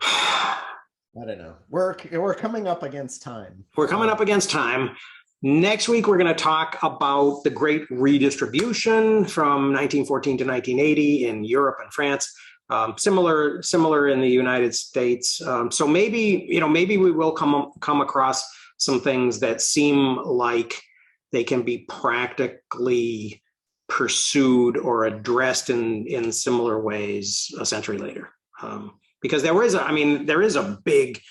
I don't know. We're coming up against time. We're coming up against time. Next week, we're going to talk about the Great Redistribution from 1914 to 1980 in Europe and France. Similar in the United States. So maybe we will come across some things that seem like they can be practically pursued or addressed in similar ways a century later. Because there is a big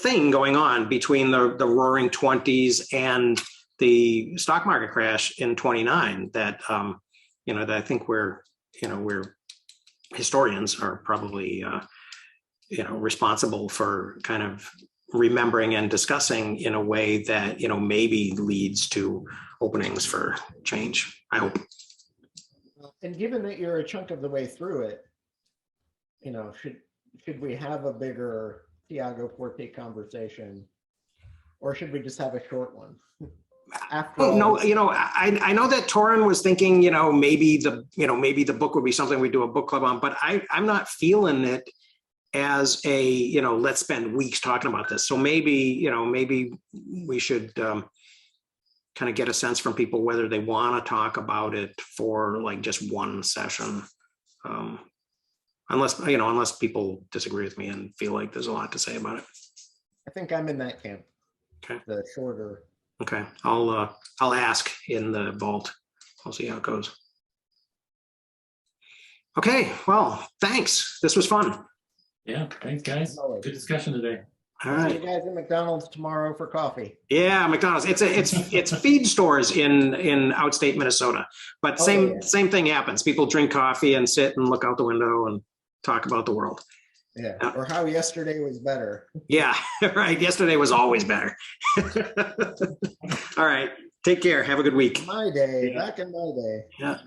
thing going on between the Roaring 20s and the stock market crash in 29 that that I think we're historians are probably responsible for kind of remembering and discussing in a way that maybe leads to openings for change. I hope. And given that you're a chunk of the way through it, should we have a bigger Tiago Forte conversation, or should we just have a short one? I know that Torrin was thinking, maybe the book would be something we do a book club on, but I'm not feeling it as a, let's spend weeks talking about this. So maybe we should kind of get a sense from people whether they want to talk about it for like just one session. Unless people disagree with me and feel like there's a lot to say about it. I think I'm in that camp. Okay. The shorter. Okay. I'll ask in the vault. I'll see how it goes. Okay. Well, thanks. This was fun. Yeah. Thanks, guys. Good discussion today. All See you right. guys at McDonald's tomorrow for coffee. Yeah, McDonald's. It's feed stores in outstate Minnesota, but Oh, same yeah. same thing happens. People drink coffee and sit and look out the window and talk about the world. Yeah. Or how yesterday was better. Yeah, right. Yesterday was always better. All right. Take care. Have a good week. My day, back in my day. Yeah.